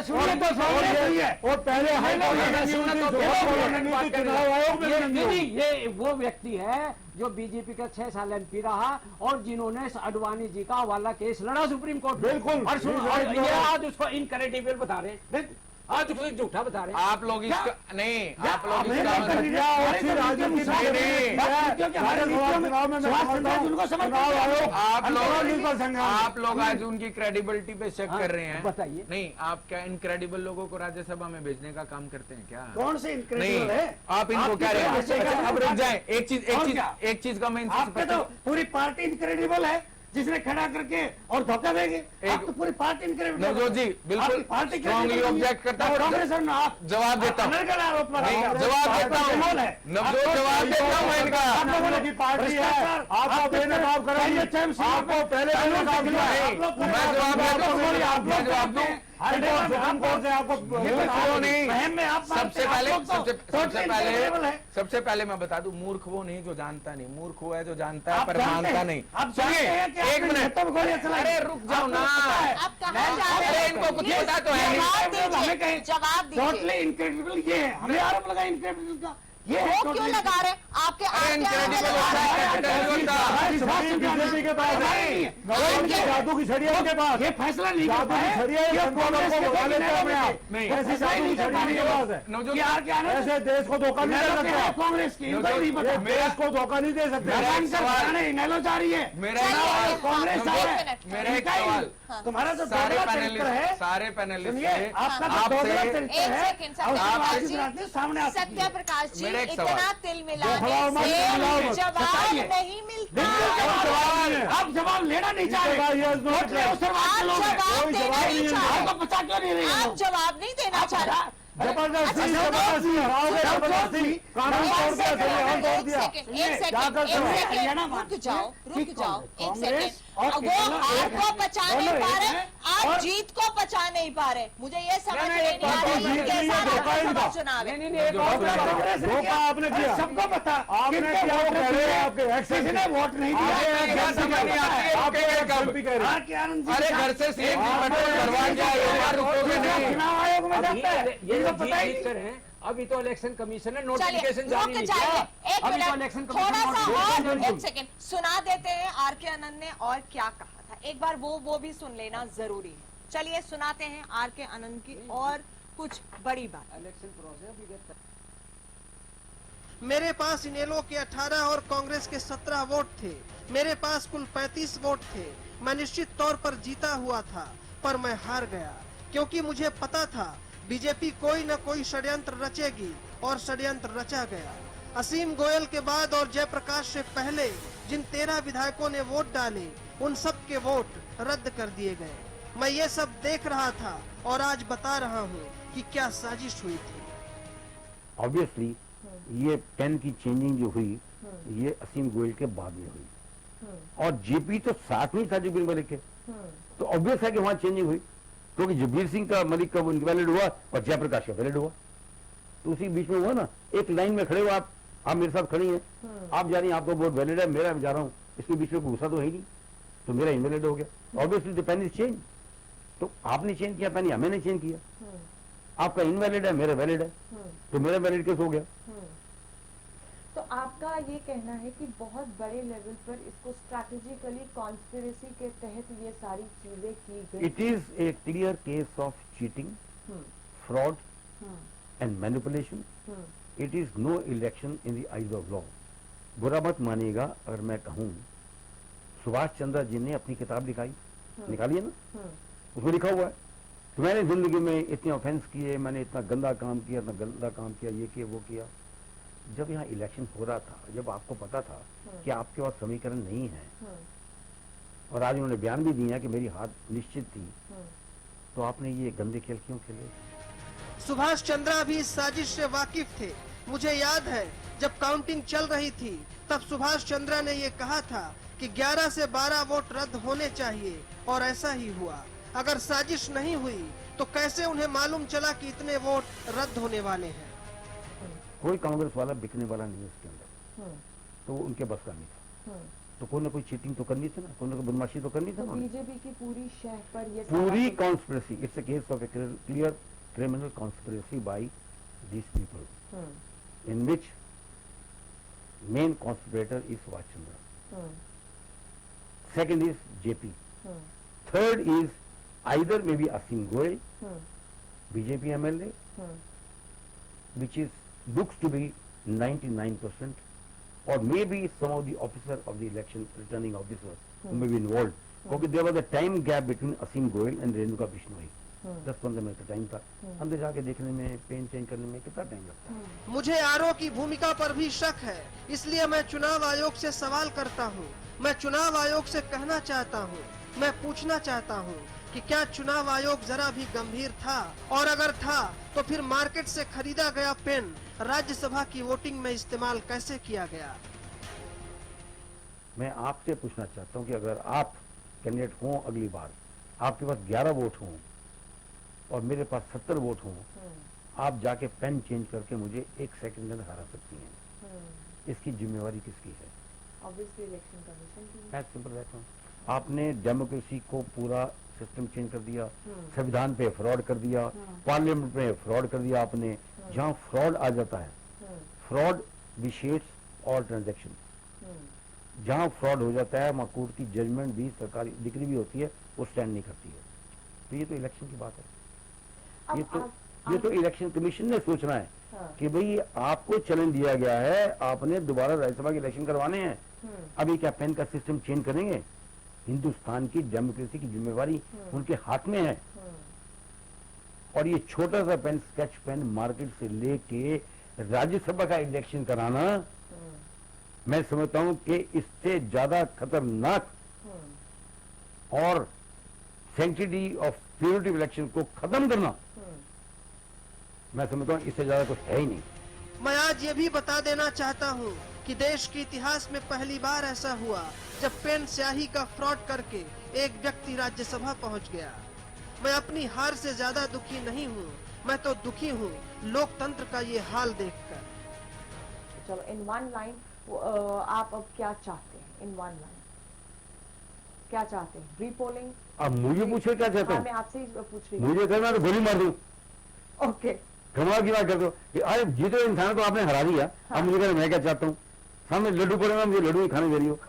और पहले चुनाव आयोग में ये वो व्यक्ति है जो बीजेपी का 6 साल एमपी रहा और जिन्होंने अडवाणी जी का हवाला केस लड़ा सुप्रीम कोर्ट में। बिल्कुल। और ये आज उसको इनक्रेडिबल बता रहे हैं, आज उसको झूठा बता रहे हैं। आप लोग इसका नहीं, आप लोग आप लोग आज उनकी क्रेडिबिलिटी पे चेक कर रहे हैं। बताइए। नहीं, आप क्या इनक्रेडिबल लोगों को राज्यसभा में भेजने का काम करते हैं क्या? कौन से इनक्रेडिबल नहीं, है? आप इनको कह रहे हैं। अब रुक जाए, एक चीज का मैं आपका तो पूरी पार्टी इनक्रेडिबल है, जिसने खड़ा करके और धोखा देंगे। आप तो पूरी पार्टी इनक्रेडिबल। नवजोत जी बिल्कुल पार्टी स्ट्रांगली ऑब्जेक्ट करता हूँ। कांग्रेस और आप जवाब देता हूँ, आरोप जवाब देता हूँ, नवजोत जवाब देता हूँ इनका। आप लोगों की पार्टी है, आपको बेनकाब करेंगे, आपको पहले बेनकाब किया है। मैं जवाब देता हूँ, मैं जवाब दूँ। सुप्रीम कोर्ट से आपको सबसे पहले मैं बता दूं, मूर्ख वो नहीं जो जानता नहीं, मूर्ख वो है जो जानता है पर मानता नहीं। सुनिए एक मिनट, अरे रुक जाओ ना, अरे इनको कुछ पता तो है नहीं। जवाब टोटली इनक्रेडिबल ये है, हमें आरोप लगा इनक्रेडिबल का। ये वो क्यों लगा रहे? आपके इनक्रेडिबल होता है, बीजेपी के पास है, जादू की छड़ी है उनके पास। ये फैसला नहीं जादू की छड़ी है, ऐसी जादू की छड़ी उनके पास है। ऐसे देश को धोखा नहीं दे सकता कांग्रेस की देश को धोखा नहीं दे सकते। इनेलो जा रही है, कांग्रेस मेरा एक सवाल, तुम्हारा जो सारे चरित्र है, सारे पैनलिस्ट आपका जो दोगला चरित्र है, सामने आ सत्य प्रकाश जी, मेरा एक इतना सवाल। तिल मिलाने से जवाब नहीं मिलता। आप जवाब लेना नहीं चाह रहे, आप जवाब देना नहीं चाह रहे, आपको पता क्यों नहीं रही? आप जवाब नहीं देना चाह रहे। जबरदस्ती जबरदस्ती हराओगे, जबरदस्ती कानून तोड़ दिया, संविधान तोड़ दिया। एक सेकंड, रुक जाओ, एक सेकंड। वो आपको पचा नहीं पा रहे, आप जीत को पचा नहीं पा रहे। मुझे ये समझ में नहीं आ रही है कि सारा चुनाव है। धोखा आपने किया, सबको पता आपने किया, आपके किसी ने वोट नहीं दिया। अरे घर से सीएम करवा दिया, रुकोगे नहीं। चुनाव आयोग में जाता है, ये जीत कर हैं। अभी तो इलेक्शन कमीशन ने नोटिफिकेशन जारी नहीं किया। एक अभी तो मिनट, इलेक्शन थोड़ा सा और कमीशन एक सेकंड सुना देते हैं आर.के. आनंद ने और क्या कहा था। एक बार वो भी सुन लेना जरूरी है। चलिए सुनाते हैं आर.के. आनंद की और कुछ बड़ी बात। इलेक्शन प्रोसेस मेरे पास इनेलो के 18 और कांग्रेस के 17 वोट थे। मेरे पास कुल 35 वोट थे। मैं निश्चित तौर पर जीता हुआ था, पर मैं हार गया क्योंकि मुझे पता था बीजेपी कोई न कोई षड्यंत्र रचेगी और षड्यंत्र रचा गया। असीम गोयल के बाद और जयप्रकाश से पहले जिन 13 विधायकों ने वोट डाले, उन सब के वोट रद्द कर दिए गए। मैं ये सब देख रहा था और आज बता रहा हूँ कि क्या साजिश हुई थी। ऑब्वियसली ये पेन की चेंजिंग जो हुई ये असीम गोयल के बाद में हुई और जेपी तो साथ में था जबीर मलिक के, तो ऑब्वियस है कि वहां चेंजिंग हुई क्योंकि जबीर सिंह का मलिक का इनवैलिड हुआ और जयप्रकाश का वैलिड हुआ, तो उसी बीच में हुआ ना। एक लाइन में खड़े हो आप मेरे साथ खड़ी हैं, आप जा रही हैं, आपका वोट वैलिड है, मेरा जा रहा हूँ, इसके बीच में कोई गुस्सा तो है ही नहीं, तो मेरा इनवैलिड हो गया। Obviously the pen is change, तो आपने चेंज किया पेन या मैंने चेंज किया। आपका इनवैलिड है, मेरा वैलिड है, तो मेरा वैलिड केस हो गया। तो आपका ये कहना है कि बहुत बड़े लेवल पर इसको स्ट्रैटेजिकली कॉन्स्पिरेसी के तहत ये सारी चीजें की गई। It is a clear case of cheating, fraud and manipulation. It is no election in the eyes of law. बुरा मत मानिएगा अगर मैं कहूं, सुभाष चंद्र जी ने अपनी किताब निकाली है ना, उसमें लिखा हुआ है कि मैंने जिंदगी में इतने ऑफेंस किए, मैंने इतना गंदा काम किया, इतना गंदा काम किया, ये किया वो किया। जब यहाँ इलेक्शन हो रहा था, जब आपको पता था कि आपके पास समीकरण नहीं है, और आज उन्होंने बयान भी दिया कि मेरी हार निश्चित थी, तो आपने ये गंदे खेल क्यों खेले? सुभाष चंद्रा भी इस साजिश से वाकिफ थे। मुझे याद है जब काउंटिंग चल रही थी तब सुभाष चंद्रा ने ये कहा था कि 11 से 12 वोट रद्द होने चाहिए, और ऐसा ही हुआ। अगर साजिश नहीं हुई तो कैसे उन्हें मालूम चला कि इतने वोट रद्द होने वाले हैं? कोई कांग्रेस वाला बिकने वाला नहीं है उसके अंदर, तो वो उनके बस का नहीं था। तो कोई ना कोई चीटिंग तो करनी थी ना, कोई ना कोई बदमाशी तो करनी थी तो ना। बीजेपी की पूरी शह पर ये पूरी conspiracy, it's a case of A clear criminal conspiracy by these people, in which main conspirator is Subhash Chandra. Second is JP. Third is either maybe Asim Goel, BJP MLA, which is looks to be 99%, or maybe some of the officer of the election returning officer who may be involved. Because there was a time gap between Asim Goel and Renuka Bishnoi. 10-15 minute का time था, अंदर जाके देखने में, pen change करने में कितना time लगता है। मुझे आरओ की भूमिका पर भी शक है, इसलिए मैं चुनाव आयोग से सवाल करता हूँ। मैं चुनाव आयोग से कहना चाहता हूँ, मैं पूछना चाहता हूँ कि क्या चुनाव आयोग जरा भी गंभीर था, और अगर था तो फिर मार्केट से खरीदा गया पेन राज्यसभा की वोटिंग में इस्तेमाल कैसे किया गया। मैं आपसे पूछना चाहता हूँ कि अगर आप कैंडिडेट हों अगली बार, आपके पास 11 वोट हों और मेरे पास 70 वोट हों, आप जाके पेन चेंज करके मुझे 1 सेकंड में हरा सकती हैं। इसकी जिम्मेवारी किसकी है? ऑब्वियसली इलेक्शन कमीशन की। मैं सिंपल रहता हूँ, आपने डेमोक्रेसी को पूरा सिस्टम चेंज कर दिया, संविधान पे फ्रॉड कर दिया, पार्लियामेंट पे फ्रॉड कर दिया आपने। जहाँ फ्रॉड आ जाता है, फ्रॉड विशेष और ट्रांजेक्शन, जहाँ फ्रॉड हो जाता है वहाँ कोर्ट की जजमेंट भी, सरकारी डिग्री भी होती है, वो स्टैंड नहीं करती है। तो ये तो इलेक्शन की बात है। ये तो इलेक्शन कमीशन ने सोचना है कि भाई आपको चैलेंज दिया गया है, आपने दोबारा राज्यसभा के इलेक्शन करवाने हैं, अभी क्या पेन का सिस्टम चेंज करेंगे? हिंदुस्तान की डेमोक्रेसी की जिम्मेवारी उनके हाथ में है। और ये छोटा सा पेन, स्केच पेन मार्केट से लेके राज्यसभा का इलेक्शन कराना, मैं समझता हूं कि इससे ज्यादा खतरनाक और सैंक्टिटी ऑफ प्योरिटी इलेक्शन को खत्म करना, मैं समझता हूं इससे ज्यादा कुछ है ही नहीं। मैं आज ये भी बता देना चाहता हूँ कि देश के इतिहास में पहली बार ऐसा हुआ जब पेन स्याही का फ्रॉड करके एक व्यक्ति राज्यसभा पहुँच गया। मैं अपनी हार से ज्यादा दुखी नहीं हूँ, मैं तो दुखी हूँ लोकतंत्र का ये हाल देखकर। चलो इन वन लाइन आप अब क्या चाहते हैं? इन वन लाइन क्या चाहते हैं? रीपोलिंग? अब मुझे पूछे क्या चाहते हाँ, हो? मैं आपसे ही पूछ रही हूँ। मुझे करना तो गोली मार दूं। ओके, कमाल की बात कर दो, अरे जीते इंसान को आपने हरा दिया। अब मुझे कहना मैं क्या चाहता हूँ? सामने लड्डू पड़ेगा, मुझे लड्डू ही खाने दे रही हो,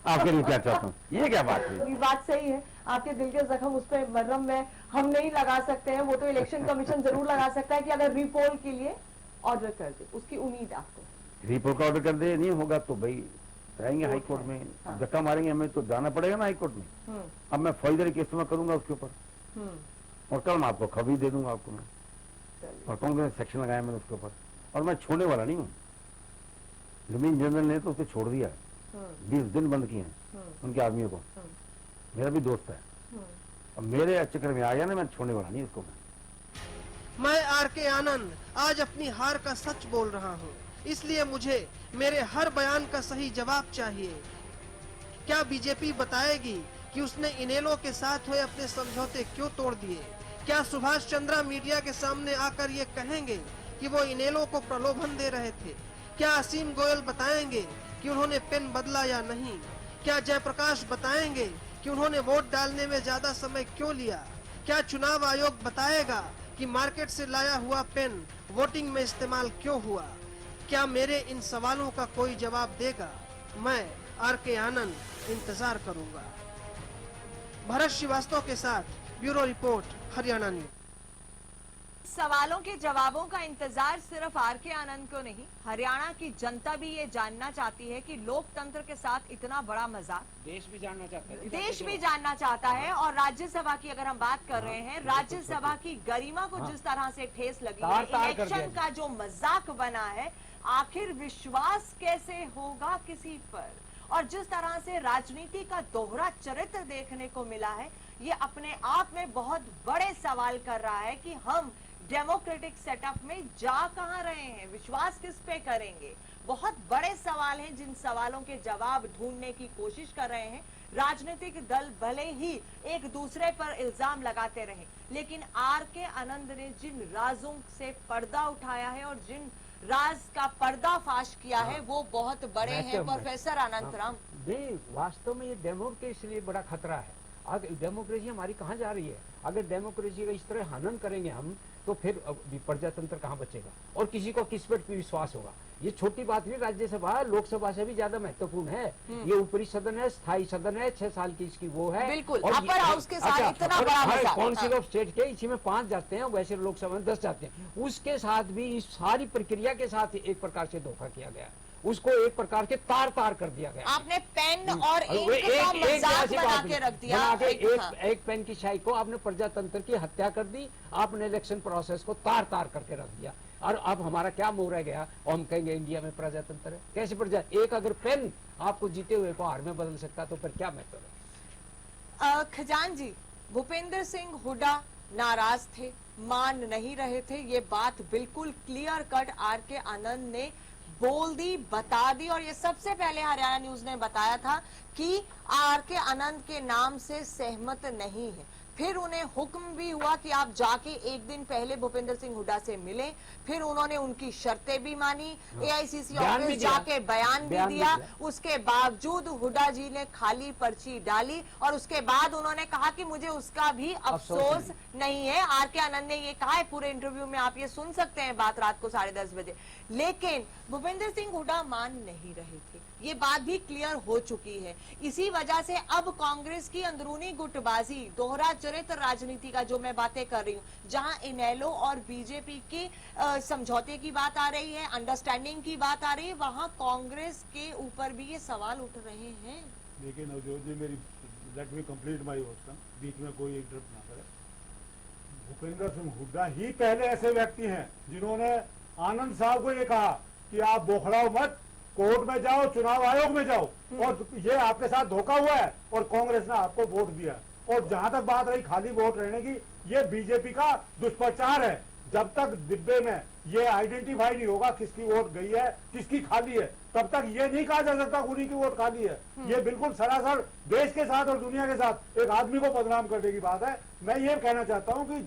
आपके लिए क्या चाहता हूँ? ये क्या बात है? ये बात सही है। आपके दिल के जख्म उस पर मरहम में हम नहीं लगा सकते हैं, वो तो इलेक्शन कमीशन जरूर लगा सकता है कि अगर रीपोल के लिए ऑर्डर कर दे, उसकी उम्मीद आपको। रिपोर्ट का ऑर्डर कर दे, नहीं होगा तो भाई रहेंगे हाई कोर्ट में, धक्का मारेंगे, हमें तो जाना पड़ेगा ना हाई कोर्ट में। अब मैं फौजदारी केस में करूंगा उसके ऊपर, और कल मैं आपको खबर दे दूंगा आपको मैं, और कांग्रेस ने सेक्शन लगाया मैंने उसके ऊपर, और मैं छोड़ने वाला नहीं हूँ। जमीन जनरल ने तो उसे छोड़ दिया, 20 दिन बंद किए हैं उनके आदमियों को। मेरा भी दोस्त है, और मेरे चक्कर में आ गया ना, मैं छोड़ने वाला नहीं उसको। मैं आर.के. आनंद आज अपनी हार का सच बोल रहा हूँ, इसलिए मुझे मेरे हर बयान का सही जवाब चाहिए। क्या बीजेपी बताएगी कि उसने इनेलो के साथ हुए अपने समझौते क्यों तोड़ दिए? क्या सुभाष चंद्रा मीडिया के सामने आकर ये कहेंगे कि वो इनेलो को प्रलोभन दे रहे थे? क्या असीम गोयल बताएंगे कि उन्होंने पेन बदला या नहीं? क्या जयप्रकाश बताएंगे कि उन्होंने वोट डालने में ज्यादा समय क्यों लिया? क्या चुनाव आयोग बताएगा कि मार्केट से लाया हुआ पेन वोटिंग में इस्तेमाल क्यों हुआ? क्या मेरे इन सवालों का कोई जवाब देगा? मैं आर.के. आनंद इंतजार करूंगा। भरत श्रीवास्तव के साथ ब्यूरो रिपोर्ट, हरियाणा न्यूज। सवालों के जवाबों का इंतजार सिर्फ आर.के. आनंद को नहीं, हरियाणा की जनता भी ये जानना चाहती है कि लोकतंत्र के साथ इतना बड़ा मजाक देश भी जानना चाहता है। देश भी जानना चाहता है। और राज्यसभा की अगर हम बात कर रहे हैं, राज्यसभा की गरिमा को जिस तरह से ठेस लगी है, इलेक्शन का जो मजाक बना है, आखिर विश्वास कैसे होगा किसी पर? और जिस तरह से राजनीति का दोहरा चरित्र देखने को मिला है, ये अपने आप में बहुत बड़े सवाल कर रहा है कि हम डेमोक्रेटिक सेटअप में जा कहां रहे हैं, विश्वास किस पे करेंगे? बहुत बड़े सवाल हैं, जिन सवालों के जवाब ढूंढने की कोशिश कर रहे हैं। राजनीतिक दल भले ही एक दूसरे पर इल्जाम लगाते रहे, लेकिन आर.के. आनंद ने जिन राजों से पर्दा उठाया है और जिन राज का पर्दाफाश किया है वो बहुत बड़े मैं हैं तो- प्रोफेसर अनंत राम। नहीं, वास्तव में ये डेमोक्रेसी के लिए बड़ा खतरा है। अगर डेमोक्रेसी हमारी कहाँ जा रही है? अगर डेमोक्रेसी का इस तरह हनन करेंगे हम, तो फिर प्रजातंत्र कहाँ बचेगा और किसी को किस पर विश्वास होगा? ये छोटी बात नहीं, राज्यसभा लोकसभा से भी ज्यादा महत्वपूर्ण है। ये ऊपरी सदन है, स्थायी सदन है, 6 साल की इसकी वो है। बिल्कुल, और अपर हाउस के साथ इतना बड़ा मसला। काउंसिल ऑफ स्टेट के इसी में 5 जाते हैं, वैसे लोकसभा में 10 जाते हैं। उसके साथ भी इस सारी प्रक्रिया के साथ एक प्रकार से धोखा किया गया, उसको एक प्रकार के तार तार कर दिया गया। आपने पेन और इंक का मजाक बना के रख दिया। एक पेन की शाही को आपने प्रजातंत्र की हत्या कर दी, आपने इलेक्शन प्रोसेस को तार तार करके रख दिया। और अब हमारा क्या मोह रह गया और हम कहेंगे इंडिया में प्रजातंत्र है? कैसे एक अगर पेन आपको जीते हुए को हार में बदल सकता तो फिर क्या महत्व है? खजान जी, भूपेंद्र सिंह हुड्डा नाराज थे, मान नहीं रहे थे, ये बात बिल्कुल क्लियर कट आर के आनंद ने बोल दी, बता दी। और ये सबसे पहले हरियाणा न्यूज ने बताया था कि आर के आनंद के नाम से सहमत नहीं है। फिर उन्हें हुक्म भी हुआ कि आप जाके एक दिन पहले भूपेंद्र सिंह हुड्डा से मिले। फिर उन्होंने उनकी शर्तें भी मानी, एआईसीसी ऑफिस जाके बयान भी दिया। उसके बावजूद हुड्डा जी ने खाली पर्ची डाली और उसके बाद उन्होंने कहा कि मुझे उसका भी अफसोस नहीं है। आर के आनंद ने ये कहा है, पूरे इंटरव्यू में आप ये सुन सकते हैं बात रात को 10:30 बजे। लेकिन भूपेंद्र सिंह हुड्डा मान नहीं रहे थे, ये बात भी क्लियर हो चुकी है। इसी वजह से अब कांग्रेस की अंदरूनी गुटबाजी, दोहरा चरित्र राजनीति का जो मैं बातें कर रही हूँ, जहां इनेलो और बीजेपी के समझौते की बात आ रही है, अंडरस्टैंडिंग की बात आ रही है, वहां कांग्रेस के ऊपर भी ये सवाल उठ रहे हैं। लेकिन अवजोत जी, मेरी let me complete my question, बीच में कोई इंटरप्ट ना करे। भूपेंद्र सिंह हुड्डा ही पहले ऐसे व्यक्ति हैं जिन्होंने आनंद साहब को ये कहा कि आप बौखलाओ मत, कोर्ट में जाओ, चुनाव आयोग में जाओ, और ये आपके साथ धोखा हुआ है और कांग्रेस ने आपको वोट दिया। और जहां तक बात रही खाली वोट रहने की, ये बीजेपी का दुष्प्रचार है। जब तक डिब्बे में ये आइडेंटिफाई नहीं होगा किसकी वोट गई है, किसकी खाली है, तब तक ये नहीं कहा जा सकता उन्हीं की वोट खाली है। ये बिल्कुल सरासर देश के साथ और दुनिया के साथ एक आदमी को बदनाम करने की बात है। मैं ये कहना चाहता हूँ कि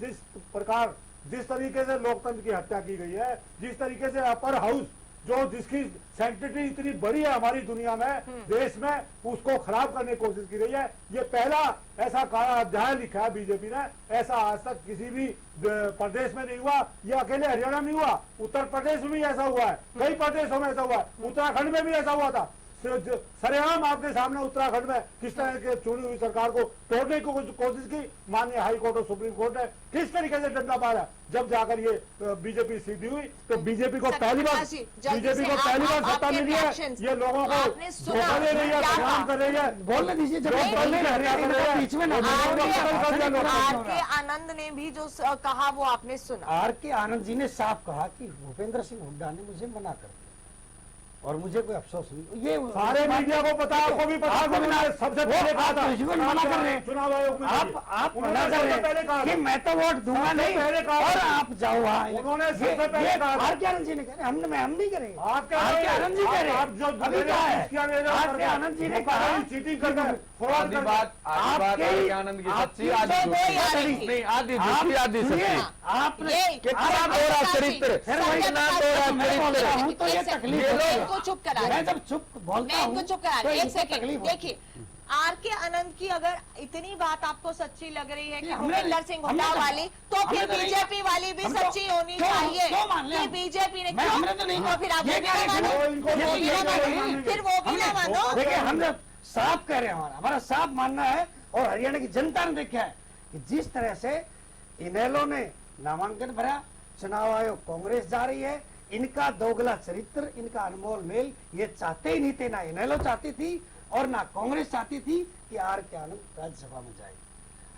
जिस तरीके से लोकतंत्र की हत्या की गई है, जिस तरीके से अपर हाउस जिसकी सेंटिटी इतनी बड़ी है हमारी दुनिया में, देश में, उसको खराब करने की कोशिश की गई है। ये पहला ऐसा काला अध्याय लिखा है बीजेपी ने, ऐसा आज तक किसी भी प्रदेश में नहीं हुआ। ये अकेले हरियाणा में हुआ, उत्तर प्रदेश में भी ऐसा हुआ है, कई प्रदेशों में ऐसा हुआ है, उत्तराखंड में भी ऐसा हुआ था। सरेआम आपके सामने उत्तराखंड में किस तरह के चुनी हुई सरकार को तोड़ने की कोशिश की माननीय हाई कोर्ट और सुप्रीम कोर्ट ने, किस तरीके से डंडा मारा। जब जाकर ये बीजेपी सीधी हुई तो बीजेपी को पहली बार सत्ता मिली है। ये लोगों को धोखा दे रही है, बदनाम कर रही है। बोलने दीजिए, जब बीच में आर के आनंद ने भी जो कहा वो आपने सुना। आर के आनंद जी ने साफ कहा कि भूपेंद्र सिंह हुड्डा ने मुझे मना कर दिया और मुझे कोई अफसोस नहीं। ये सारे मीडिया को पता, आपको भी पता, सबसे पहले कहा था। मना कर रहे हैं, चुनाव आयोग में आप मना कर रहे हैं कि मैं तो वोट दूंगा नहीं और आप जाओ वहाँ। उन्होंने सबसे पहले कहा। आर के आनंद जी ने कहा, हम नहीं करेंगे। आर के आनंद जी कह रहे हैं, जो अभी क्या है, आर के आनंद जी ने कहा चीटिंग करके आधी बात आनंद की सच्ची, आधी आपने कितना दोहरा चरित्र, कितना दोहरा चरित्र। तो ये तकलीफ को चुप करा, मैं जब चुप बोलता हूँ इनको चुप करा। तो एक इनको सेकंड तकलीफ देखिए, आर के आनंद की अगर इतनी बात आपको सच्ची लग रही है कि हमने- भूपेंद्र सिंह हुड्डा हमने- वाली, तो फिर हमने तो नहीं- बीजेपी वाली भी हम तो- सच्ची होनी क्यों- चाहिए क्यों मान लिया? कि बीजेपी ने मैं- क्यों? हमने तो नहीं तो फिर आप ये वो भी कह ना रहे थे, मानो, इनको वो भी ना ये मानो, कह फिर वो भी ना मानो। देखिए, हमने साफ कह रहे हैं, हमारा साफ मानना है और हरियाणा की जनता ने देखा है कि जिस तरह से इनेलो ने नामांकन भरा, चुनाव आयोग कांग्रेस जा रही है, इनका दोगला चरित्र, इनका अनमोल मेल ये चाहते ही नहीं थे। ना इनेलो चाहती थी और ना कांग्रेस चाहती थी कि आर के आनंद राज्यसभा में जाए।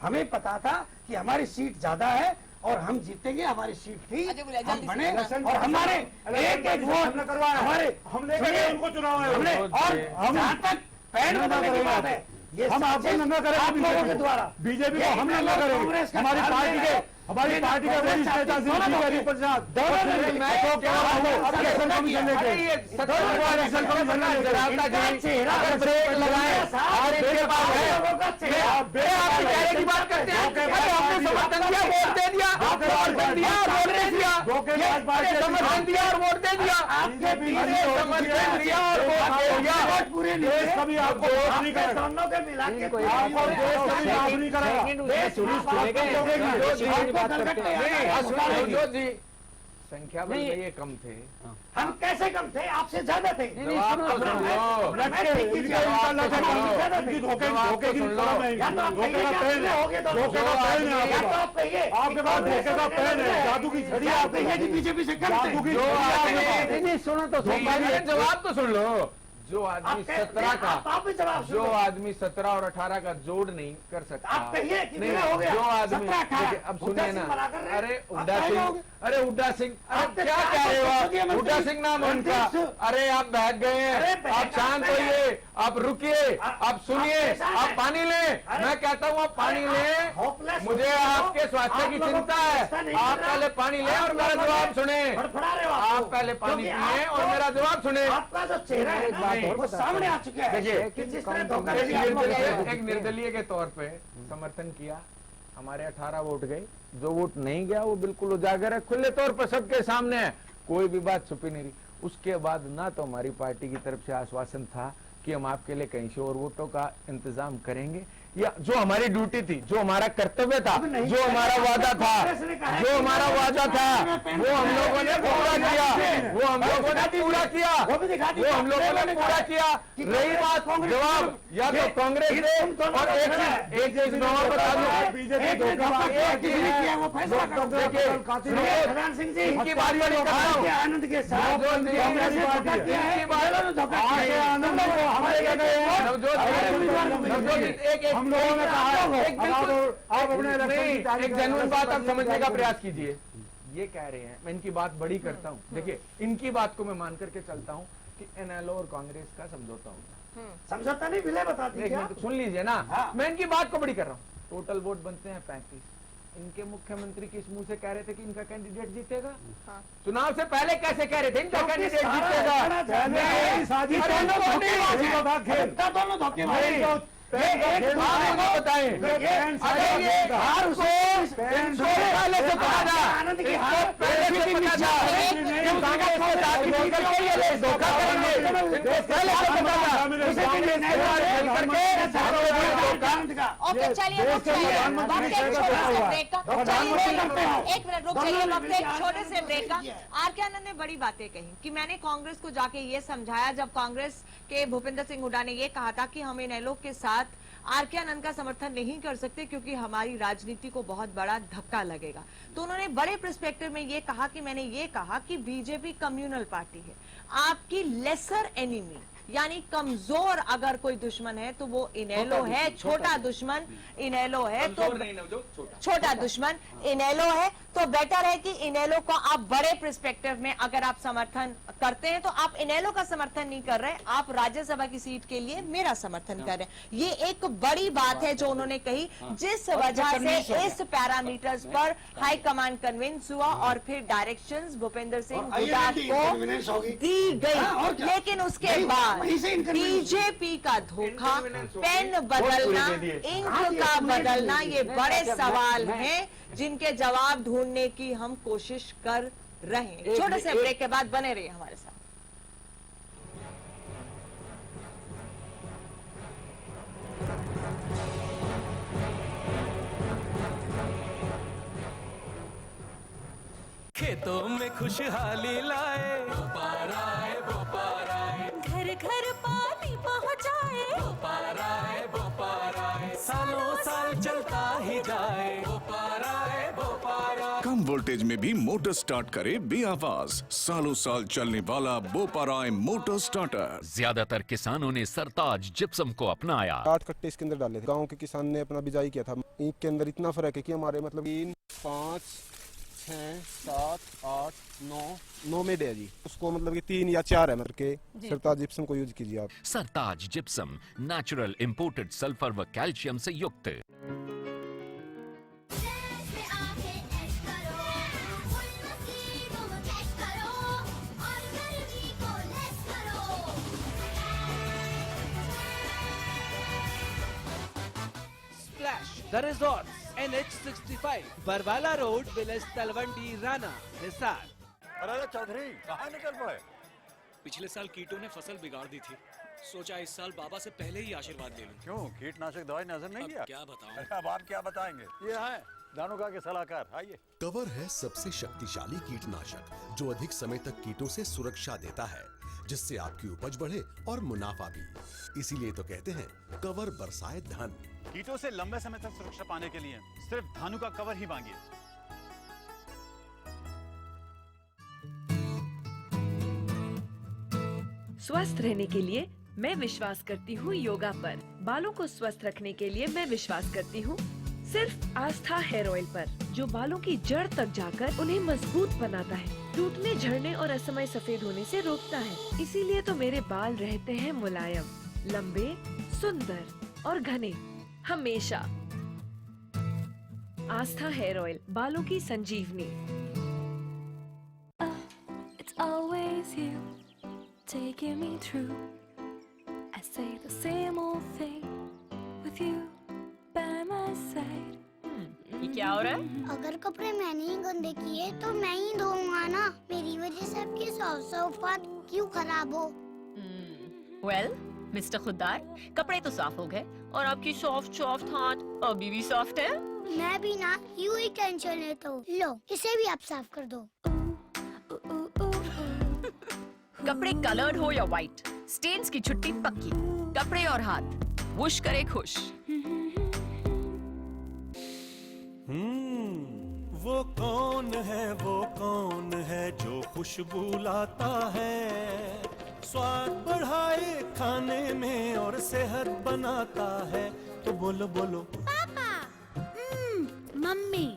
हमें पता था कि हमारी सीट ज्यादा है और हम जीतेंगे, हमारी सीट थी, हम बने और हमारे एक वोट हमारे हमने उनको चुनाव आयोग हमने और हम जहाँ तक पैन बदलने की बात है, ये हम आपको नंगा करेंगे आप लोगों के द्वारा बीजेपी को हम नंगा करेंगे। हमारी पार्टी के हमारी पार्टी का वरिष्ठ नेता श्री हरि प्रसाद इलेक्शन कमीशन लेके इलेक्शन कमीशन की बात करते हैं, आपने समर्थन दिया, वोट दे दिया, समर्थन दिया और वोट दे दिया, समर्थन दिया और वोट दे दिया, समर्थन दिया और वोट दे दिया। पूरे देश कभी आपको वोट नहीं करेगा, दोनों के मिला के आपको देश कभी माफ नहीं करेगा। संख्या में ये कम थे, हम कैसे कम थे? आपसे ज्यादा थे। बीजेपी से सुनो तो जवाब तो सुन लो। जो आदमी 17 का, जो आदमी 17 और 18 का जोड़ नहीं कर सकता, आप कहिए कि नहीं, हो गया, जो आदमी, 17-18, अब सुनिए ना, अरे हुड्डा सिंह, आप क्या कह रहे हो आप? हुड्डा सिंह नाम है उनका। अरे आप बहक गए हैं, आप शांत होइए, आप रुकिए, आप सुनिए, आप पानी लें। मैं कहता हूँ आप पानी लें, मुझे आपके स्वास्थ्य की चिंता है। आप पहले पानी लें और मेरा जवाब सुने। आप पहले पानी पिए और मेरा जवाब सुने। आपका जो चेहरा है वो सामने आ चुका है। एक निर्दलीय के तौर पे समर्थन किया, हमारे 18 वोट गए, जो वोट नहीं गया वो बिल्कुल उजागर है, खुले तौर पर सबके सामने है, कोई भी बात छुपी नहीं रही। उसके बाद ना तो हमारी पार्टी की तरफ से आश्वासन था कि हम आपके लिए कहीं से और वोटों का इंतजाम करेंगे, या जो हमारी ड्यूटी थी, जो हमारा कर्तव्य था, जो हमारा वादा था, जो हमारा वादा था, वो हम लोगों ने पूरा किया, वो हम लोगों ने पूरा किया, वो हम लोगों ने पूरा किया। रही बात जवाब, या तो कांग्रेस ने, और एक चीज मैं और बता दूं, इनकी बात बड़ी कर रहा हूं, आनंद के साथ हम लोगों ने कहा एक जेन्युइन बात आप समझने का प्रयास कीजिए। ये कह रहे हैं, मैं इनकी बात बड़ी करता हूँ, देखिए इनकी बात को मैं मान करके चलता हूँ कि एनएलओ और कांग्रेस का समझौता होगा। समझौता नहीं, विलय बता दीजिए। तो सुन लीजिए ना, मैं इनकी बात को बड़ी कर रहा हूँ। टोटल वोट बनते हैं 35। इनके मुख्यमंत्री किस मुंह से कह रहे थे कि इनका कैंडिडेट जीतेगा? चुनाव से पहले कैसे कह रहे थे इनका कैंडिडेट जीतेगा? दोनों धोखे बताएं, पहले से पता था, आनंद की पहले से पता था, कांग्रेस के साथ मिलकर के ये लोग धोखा करेंगे, पहले से पता था। ओके चलिए एक मिनट रुक जाइए, वक्त एक छोटे से ब्रेक का। आर के आनंद ने बड़ी बातें कही कि मैंने कांग्रेस को जाके ये समझाया, जब कांग्रेस के भूपेंद्र सिंह हुड्डा ने ये कहा था कि हम इन लोग के साथ आर के आनंद का समर्थन नहीं कर सकते क्योंकि हमारी राजनीति को बहुत बड़ा धक्का लगेगा, तो उन्होंने बड़े पर्सपेक्टिव में ये कहा कि मैंने ये कहा कि बीजेपी कम्युनल पार्टी है, आपकी लेसर एनिमी यानी कमजोर अगर कोई दुश्मन है तो वो इनेलो है, छोटा दुश्मन इनेलो है, तो छोटा दुश्मन इनेलो है, तो बेटर है कि इनेलो को आप बड़े पर्सपेक्टिव में अगर आप समर्थन करते हैं तो आप इनेलो का समर्थन नहीं कर रहे, आप राज्यसभा की सीट के लिए मेरा समर्थन कर रहे हैं। ये एक बड़ी बात है जो उन्होंने कही, जिस वजह से इस पैरामीटर्स पर हाईकमान कन्विंस हुआ और फिर डायरेक्शंस भूपेंद्र सिंह हुड्डा को दी गई। लेकिन उसके बाद बीजेपी का धोखा, पेन बदलना, इंक का बदलना, ये बड़े सवाल हैं जिनके जवाब ढूंढने की हम कोशिश कर रहे हैं। छोटे से ब्रेक के बाद बने रहिए हमारे साथ। खेतों में खुशहाली लाए, घर घर पानी पहुँचाए, सालों साल चलता ही जाए। कम वोल्टेज में भी मोटर स्टार्ट करे बेआवाज, सालों साल चलने वाला बोपाराय मोटर स्टार्टर। ज्यादातर किसानों ने सरताज जिप्सम को अपनाया। 8 कट्टे इसके अंदर डाले थे, गांव के किसान ने अपना बिजाई किया था। ईंट के अंदर इतना फर्क है कि हमारे मतलब 3, 5, 6, 7, 8, 9 में दे जी, उसको मतलब कि 3 या 4 है मतलब के सरताज जिप्सम को यूज कीजिए आप। सरताज जिप्सम नेचुरल इंपोर्टेड सल्फर व कैल्शियम से युक्त। The resorts NH65 Barwala road, village Talwandi, Rana, Hisar. अरे चौधरी कहाँ निकल पड़े? पिछले साल कीटों ने फसल बिगाड़ दी थी, सोचा इस साल बाबा से पहले ही आशीर्वाद ले लूं। क्यों कीटनाशक दवाई नजर नहीं दिया? क्या बताऊं? अरे अब आप क्या बताएंगे? ये है धानुका के सलाहकार, आइए। कवर है सबसे शक्तिशाली कीटनाशक जो अधिक समय तक कीटों से सुरक्षा देता है, जिससे आपकी उपज बढ़े और मुनाफा भी। इसीलिए तो कहते हैं कवर बरसाए धन। कीटों से लंबे समय तक सुरक्षा पाने के लिए सिर्फ धानुका कवर ही मांगिए। स्वस्थ रहने के लिए मैं विश्वास करती हूँ योगा पर। बालों को स्वस्थ रखने के लिए मैं विश्वास करती हूँ सिर्फ आस्था हेयर ऑयल पर, जो बालों की जड़ तक जाकर उन्हें मजबूत बनाता है, टूटने, झड़ने और असमय सफेद होने से रोकता है। इसीलिए तो मेरे बाल रहते हैं मुलायम, लंबे, सुंदर और घने हमेशा। आस्था हेयर ऑयल, बालों की संजीवनी। It's always you taking me through. I say the same old thing with you by my side. ये क्या हो रहा है? अगर कपड़े मैंने ही गंदे किए तो मैं ही धोऊंगा ना। मेरी वजह से आपके सोफा क्यों खराब हो? Well, मिस्टर खुद्दार, कपड़े तो साफ हो गए और आपकी सॉफ्ट हाथ अभी भी सॉफ्ट है। मैं भी ना यूं ही टेंशन लेता हूँ। लो इसे भी आप साफ कर दो। कपड़े कलर्ड हो या व्हाइट, स्टेन्स की छुट्टी पक्की। कपड़े और हाथ वुश करे खुश। वो कौन है जो खुशबू लाता है, स्वाद बढ़ाए खाने में और सेहत बनाता है। तो बोलो बोलो पापा। मम्मी।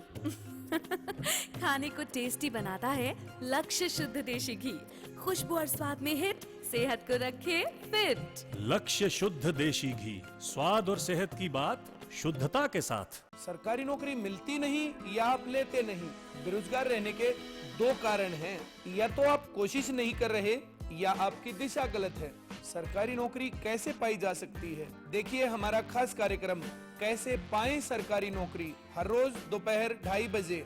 खाने को टेस्टी बनाता है लक्ष्य शुद्ध देशी घी, खुशबू और स्वाद में हिट, सेहत को रखे फिट। लक्ष्य शुद्ध देशी घी, स्वाद और सेहत की बात शुद्धता के साथ। सरकारी नौकरी मिलती नहीं या आप लेते नहीं, बेरोजगार रहने के दो कारण हैं। या तो आप कोशिश नहीं कर रहे या आपकी दिशा गलत है। सरकारी नौकरी कैसे पाई जा सकती है, देखिए हमारा खास कार्यक्रम कैसे पाएं सरकारी नौकरी, हर रोज दोपहर 2:30 बजे।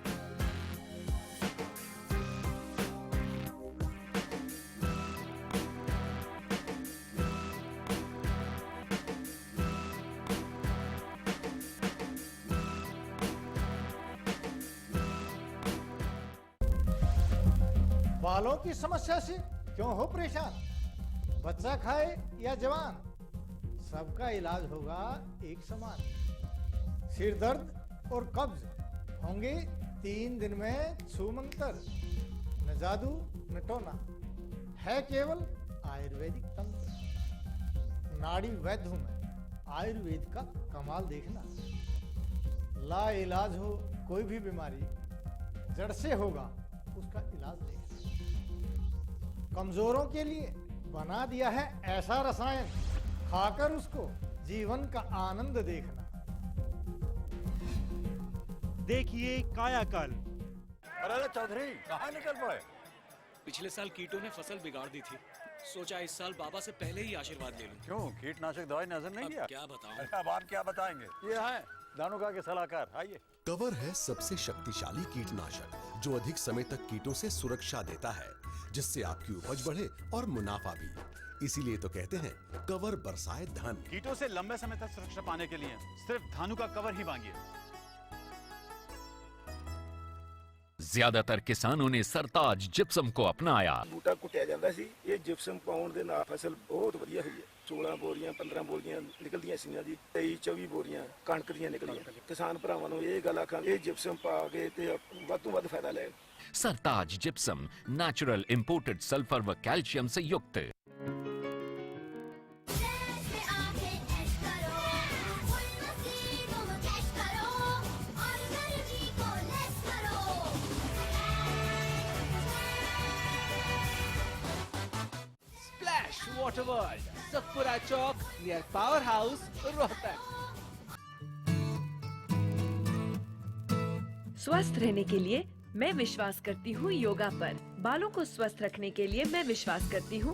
बालों की समस्या से क्यों हो परेशान? बच्चा खाए या जवान, सबका इलाज होगा एक समान। सिर दर्द और कब्ज होंगे 3 दिन में छूमंतर। न जादू न टोना, है केवल आयुर्वेदिक तंत्र। नाड़ी वैद्य हूं मैं, आयुर्वेद का कमाल देखना। ला इलाज हो कोई भी बीमारी, जड़ से होगा उसका इलाज देखना। कमजोरों के लिए बना दिया है ऐसा रसायन, खाकर उसको जीवन का आनंद देखना। देखिए कायाकल्प। अरे चौधरी कहाँ निकल पड़े? पिछले साल कीटों ने फसल बिगाड़ दी थी, सोचा इस साल बाबा से पहले ही आशीर्वाद ले लूं। क्यों कीटनाशक दवाई नजर नहीं दिया? क्या बताऊं? अरे अब आप क्या बताएंगे? ये है धानुका के सलाहकार, आइए। कवर है सबसे शक्तिशाली कीटनाशक जो अधिक समय तक कीटों से सुरक्षा देता है, जिससे आपकी उपज बढ़े और मुनाफा भी। इसीलिए तो कहते हैं कवर बरसाए धन। कीटों से लंबे समय तक सुरक्षा पाने के लिए सिर्फ धानुका कवर ही मांगिए। ज्यादातर किसानों ने सरताज जिप्सम को अपनाया। बूटा कुटिया जाता सी, ये जिप्सम पाउण दे नाल फसल बहुत वधिया हुई है। 16 बोरियां 15 बोरियां निकलदियां सीਆਂ जी, 23-24 बोरियां कणक ਦੀਆਂ ਨਿਕਲੀਆਂ। किसान ਭਰਾਵਾਂ ਨੂੰ ਇਹ ਗੱਲ ਆਖਾਂ, ਇਹ ਜਿਪਸਮ ਪਾ ਕੇ ਤੇ ਵੱਧ ਤੋਂ ਵੱਧ ਫਾਇਦਾ ਲੈਣ। सरताज जिप्सम नेचुरल इंपोर्टेड सल्फर व कैल्शियम से युक्त। स्प्लैश वाटर वर्ल्ड, सतपुरा चौक नियर पावर हाउस, रोहतक। स्वस्थ रहने के लिए मैं विश्वास करती हूँ योगा पर। बालों को स्वस्थ रखने के लिए मैं विश्वास करती हूँ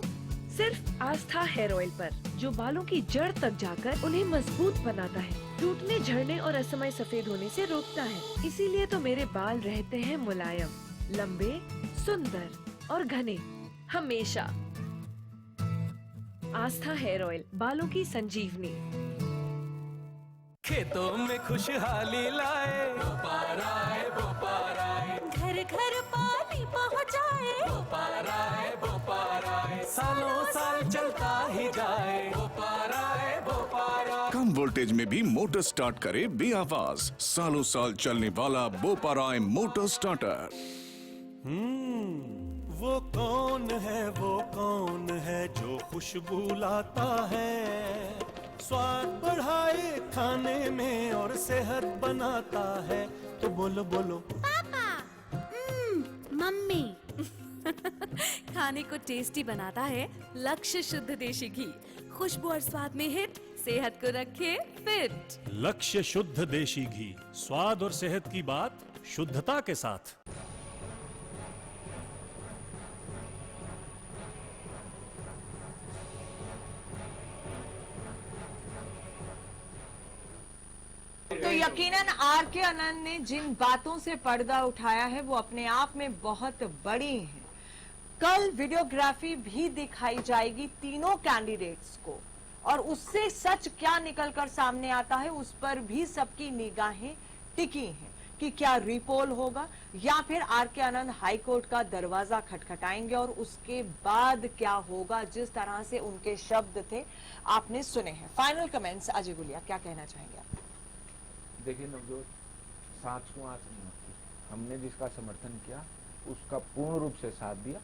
सिर्फ आस्था हेयर ऑयल पर, जो बालों की जड़ तक जाकर उन्हें मजबूत बनाता है, टूटने, झड़ने और असमय सफेद होने से रोकता है। इसीलिए तो मेरे बाल रहते हैं मुलायम, लंबे, सुंदर और घने हमेशा। आस्था हेयर ऑयल, बालों की संजीवनी। खेतों में खुशहाली लाए, बोपारा है, बोपारा है। घर घर पानी पहुँचाए, बोपारा है, बोपारा है। सालों साल चलता ही जाए, बोपारा है, बोपारा। कम वोल्टेज में भी मोटर स्टार्ट करे बेआवाज, सालों साल चलने वाला बोपाराय मोटर स्टार्टर। वो कौन है जो खुशबू लाता है, स्वाद बढ़ाए खाने में और सेहत बनाता है। तो बोलो बोलो पापा। मम्मी। खाने को टेस्टी बनाता है लक्ष्य शुद्ध देशी घी, खुशबू और स्वाद में हिट, सेहत को रखे फिट। लक्ष्य शुद्ध देशी घी, स्वाद और सेहत की बात शुद्धता के साथ। तो यकीनन आर के आनंद ने जिन बातों से पर्दा उठाया है वो अपने आप में बहुत बड़ी है। कल वीडियोग्राफी भी दिखाई जाएगी तीनों कैंडिडेट्स को, और उससे सच क्या निकलकर सामने आता है उस पर भी सबकी निगाहें टिकी हैं कि क्या रीपोल होगा या फिर आर के आनंद हाईकोर्ट का दरवाजा खटखटाएंगे और उसके बाद क्या होगा। जिस तरह से उनके शब्द थे आपने सुने हैं। फाइनल कमेंट्स अजय गुलिया, क्या कहना चाहेंगे आप? देखिए नवजोत, सांस को आंच नहीं होती। हमने जिसका समर्थन किया उसका पूर्ण रूप से साथ दिया,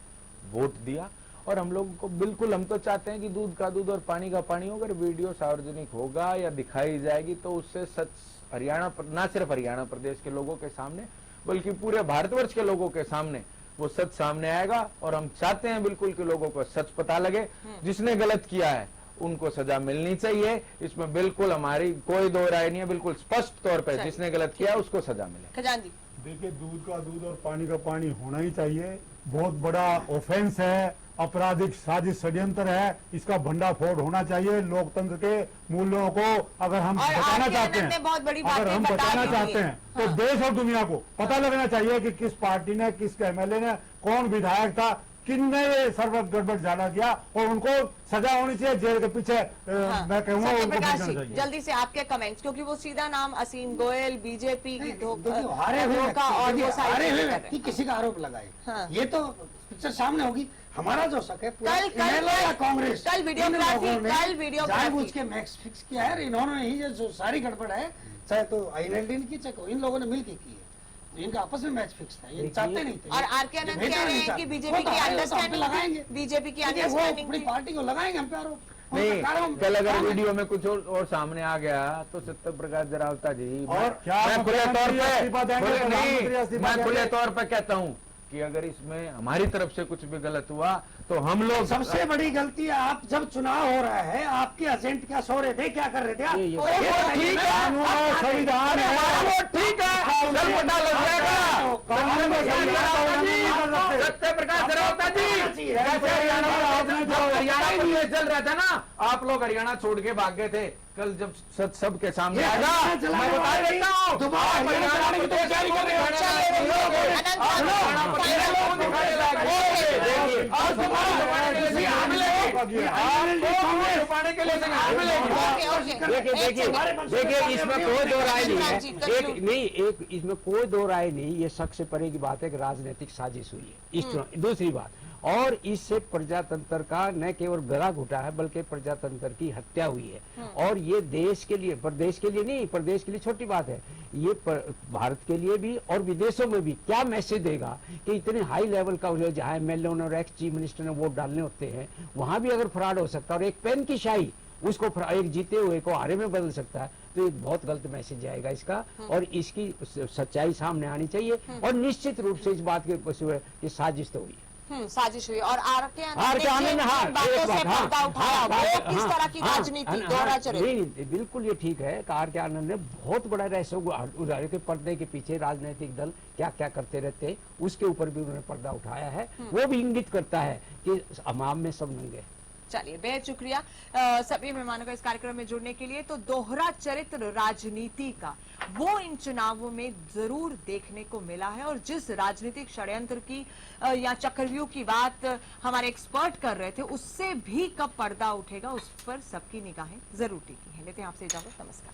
वोट दिया, और हम लोगों को बिल्कुल, हम तो चाहते हैं कि दूध का दूध और पानी का पानी हो। अगर वीडियो सार्वजनिक होगा या दिखाई जाएगी तो उससे सच हरियाणा, ना सिर्फ हरियाणा प्रदेश के लोगों के सामने बल्कि पूरे भारतवर्ष के लोगों के सामने वो सच सामने आएगा। और हम चाहते हैं बिल्कुल कि लोगों को सच पता लगे। जिसने गलत किया है उनको सजा मिलनी चाहिए, इसमें बिल्कुल हमारी कोई दो राय नहीं है। बिल्कुल स्पष्ट तौर पे जिसने गलत किया उसको सजा मिले। खजांजी, देखिए, दूध का दूध और पानी का पानी होना ही चाहिए। बहुत बड़ा ऑफेंस है, आपराधिक साजिश षड्यंत्र है, इसका भंडाफोड़ होना चाहिए। लोकतंत्र के मूल्यों को अगर हम बताना चाहते हैं, तो देश और दुनिया को पता लगना चाहिए कि किस पार्टी ने, किस एमएलए ने, कौन विधायक था, किनने ये सर्वत गड़बड़ झाला किया, और उनको सजा होनी चाहिए। जेल के पीछे मैं कहूँगा उनको भेजना चाहिए। जल्दी से आपके कमेंट्स, क्योंकि वो सीधा नाम असीम गोयल, बीजेपी की धोखा और किसी का आरोप लगाए, ये तो पिक्चर सामने होगी। हमारा जो शक है कांग्रेस, कल वीडियो जानबूझ के मैक्स फिक्स किया है। इन्होंने ही जो सारी गड़बड़ है, चाहे तो INLD की, चाहे इन लोगों ने मिलकर की है। इनका आपस में मैच फिक्स था, ये चाहते नहीं थे। और आर के आनंद कह रहे हैं कि बीजेपी की अंडरस्टैंडिंग लगाएंगे, बीजेपी की अंडरस्टैंडिंग अपनी पार्टी को लगाएंगे हम पे आरोप। नहीं, कल अगर वीडियो में कुछ और सामने आ गया तो सत्य प्रकाश जरावता जी, और क्या मैं खुले तौर पर कहता हूँ कि अगर इसमें हमारी तरफ से कुछ भी गलत हुआ तो हम लोग, सबसे बड़ी गलती आप जब चुनाव हो रहा है, आपके एजेंट क्या सो रहे थे, क्या कर रहे थे आप? ठीक है, संविधान है, ठीक है, सत्य प्रकाश जरावता जी, हरियाणा ही नहीं चल रहा था ना, आप लोग हरियाणा छोड़ के भाग गए थे। कल जब सच सबके सामने आएगा, मैं बता देता हूँ, देखिए, इसमें कोई दो राय नहीं है। इसमें कोई दो राय नहीं, ये शक से परे की बात है कि राजनीतिक साजिश हुई है। इस दूसरी बात, और इससे प्रजातंत्र का न केवल गला घुटा है बल्कि प्रजातंत्र की हत्या हुई है। और ये देश के लिए, प्रदेश के लिए नहीं, प्रदेश के लिए छोटी बात है, ये भारत के लिए भी और विदेशों में भी क्या मैसेज देगा कि इतने हाई लेवल का जहाँ एमएलए और एक्स चीफ मिनिस्टर ने वोट डालने होते हैं, वहां भी अगर फ्रॉड हो सकता है और एक पेन की शाही उसको एक जीते हुए को हारे में बदल सकता है, तो एक बहुत गलत मैसेज जाएगा इसका। और इसकी सच्चाई सामने आनी चाहिए। और निश्चित रूप से इस बात की साजिश तो हुई है, साजिश हुई। और आर के आनंद किस तरह की राजनीति दोहरा चले? नहीं, बिल्कुल ये ठीक है कि आर के आनंद ने बहुत बड़ा रहस्य उजागर के पर्दे के पीछे राजनीतिक दल क्या क्या करते रहते हैं उसके ऊपर भी उन्होंने पर्दा उठाया है। वो भी इंगित करता है कि अवाम में सब नंगे। चलिए, बेहद शुक्रिया सभी मेहमानों का इस कार्यक्रम में जुड़ने के लिए। तो दोहरा चरित्र राजनीति का वो इन चुनावों में जरूर देखने को मिला है, और जिस राजनीतिक षड्यंत्र की या चक्रव्यूह की बात हमारे एक्सपर्ट कर रहे थे, उससे भी कब पर्दा उठेगा उस पर सबकी निगाहें जरूर टिकी हैं। लेते हैं आपसे इजाजत, नमस्कार।